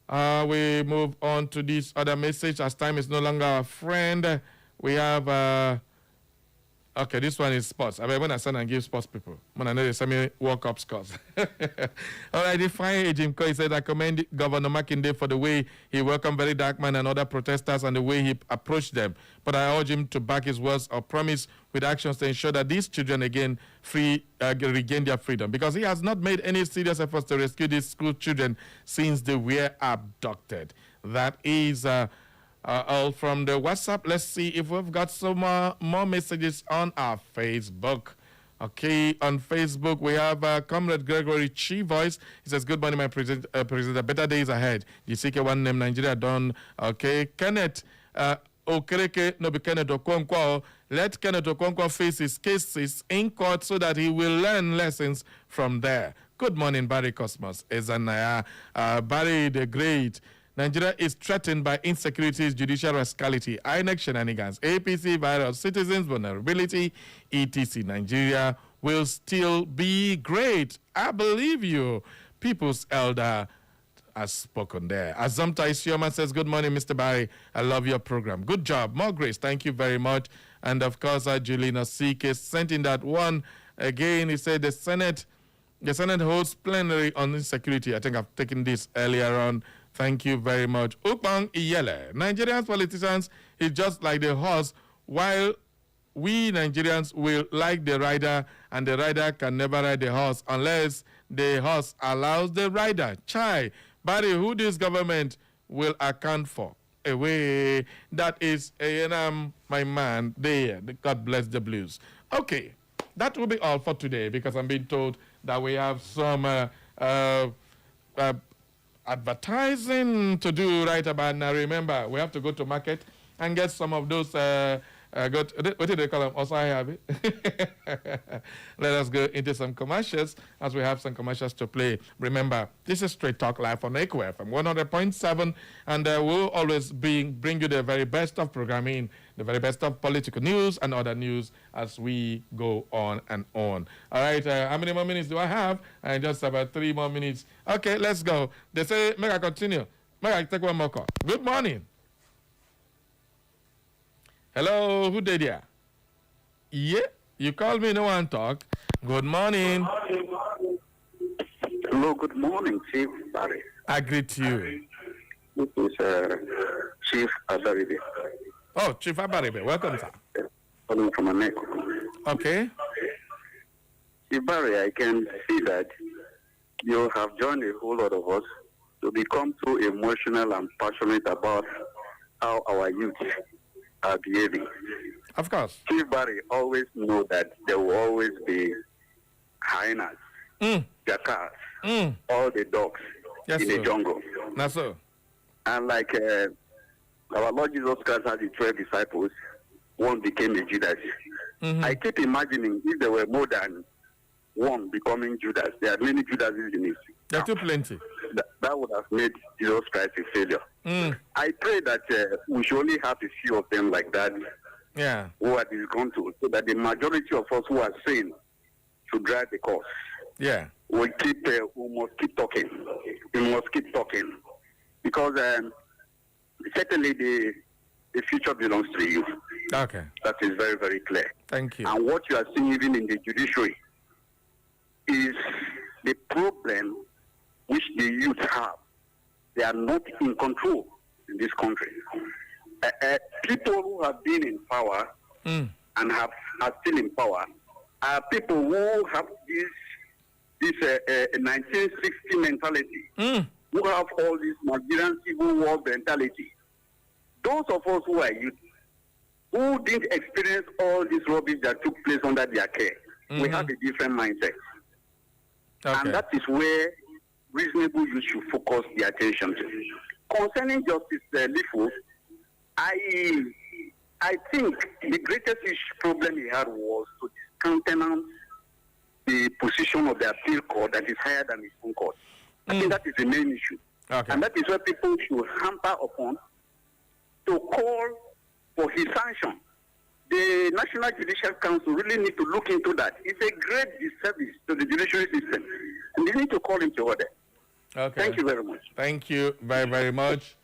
We move on to this other message. As time is no longer a friend, we have, okay, this one is sports. I mean, when I send and give sports people, when I know they send me World Cup scores. All right, the fine Jim Coy said, I commend Governor Makinde for the way he welcomed Very Dark Man and other protesters and the way he approached them. But I urge him to back his words or promise with actions to ensure that these children again regain their freedom, because he has not made any serious efforts to rescue these school children since they were abducted. That is all from the WhatsApp. Let's see if we've got some more messages on our Facebook. Okay, on Facebook, we have Comrade Gregory Chi Voice. He says, good morning, my president. Better days ahead. The CK1 name Nigeria done. Okay, Kenneth Okereke no be Kenneth Okonkwo. Let Kenneth Okonkwo face his cases in court so that he will learn lessons from there. Good morning, Barry Cosmos. Ezanaya, Barry the Great. Nigeria is threatened by insecurities, judicial rascality, INEC shenanigans, APC virus, citizens' vulnerability, etc. Nigeria will still be great. I believe you. People's elder has spoken there. Azamta Isioma says, good morning, Mr. Barry. I love your program. Good job. More grace. Thank you very much. And of course, Julina Sike sent in that one again. He said the Senate holds plenary on insecurity. I think I've taken this earlier on. Thank you very much. Ukbang Iyele. Nigerian politicians is just like the horse, while we Nigerians will like the rider, and the rider can never ride the horse unless the horse allows the rider. Chai. Barry, who this government will account for? Away. That is my man there. God bless the blues. Okay. That will be all for today, because I'm being told that we have some advertising to do right about now. Remember, we have to go to market and get some of those What did they call them? Also, I have it. Let us go into some commercials as we have some commercials to play. Remember, this is Straight Talk Live on Echo FM 100.7, and we'll always bring you the very best of programming, the very best of political news and other news as we go on and on. All right, how many more minutes do I have? Just about 3 more minutes. Okay, let's go. They say, may I continue? May I take one more call? Good morning. Hello, who did ya? Yeah, you called me, no one talk. Good morning. Hello, good morning, Chief Barry. I greet you. This is Chief Abaribe. Oh, Chief Abaribe, welcome, sir. Calling from Ameko. Okay. Chief Barry, I can see that you have joined a whole lot of us to become too emotional and passionate about how our youth are behaving. Of course. Chief Barry always know that there will always be hyenas, jackals, all the dogs in the jungle. That's so. And like our Lord Jesus Christ had the 12 disciples, one became a Judas. I keep imagining if there were more than one becoming Judas, there are many Judases in it. There are too plenty. That would have made Jesus Christ a failure. I pray that we should only have a few of them like that. Yeah. Who are disgruntled, so that the majority of us who are sane should drive the course. Yeah. We must keep talking. We must keep talking. Because certainly the future belongs to you. Okay. That is very, very clear. Thank you. And what you are seeing even in the judiciary is the problem which the youth have. They are not in control in this country. People who have been in power and are still in power are people who have this 1960 mentality, who have all this Nigerian civil war mentality. Those of us who are youth, who didn't experience all this rubbish that took place under their care, we have a different mindset. Okay. And that is where reasonable youth should focus their attention to. Concerning Justice LIFU, I think the greatest problem he had was to discountenance the position of the appeal court that is higher than his own court. I think that is the main issue. Okay. And that is where people should hamper upon to call for his sanction. The National Judicial Council really need to look into that. It's a great disservice to the judiciary system. And they need to call him to order. Okay. Thank you very much. Thank you very, very much.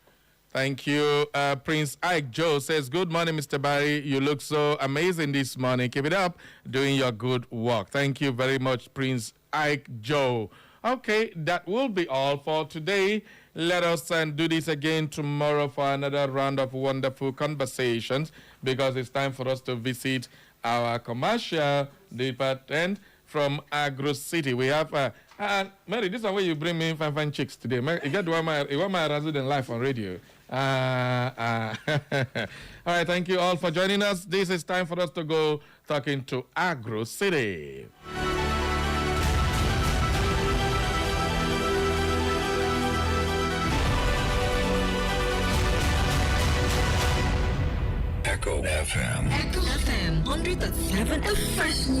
Thank you. Prince Ike Joe says, good morning, Mr. Barry. You look so amazing this morning. Keep it up, doing your good work. Thank you very much, Prince Ike Joe. Okay, that will be all for today. Let us do this again tomorrow for another round of wonderful conversations, because it's time for us to visit our commercial department from Agro City. We have, Mary, this is where you bring me in fine chicks today. You get one my resident live on radio. All right, thank you all for joining us. This is time for us to go talking to Agro City. Echo FM. Echo FM 100.7, a fresh new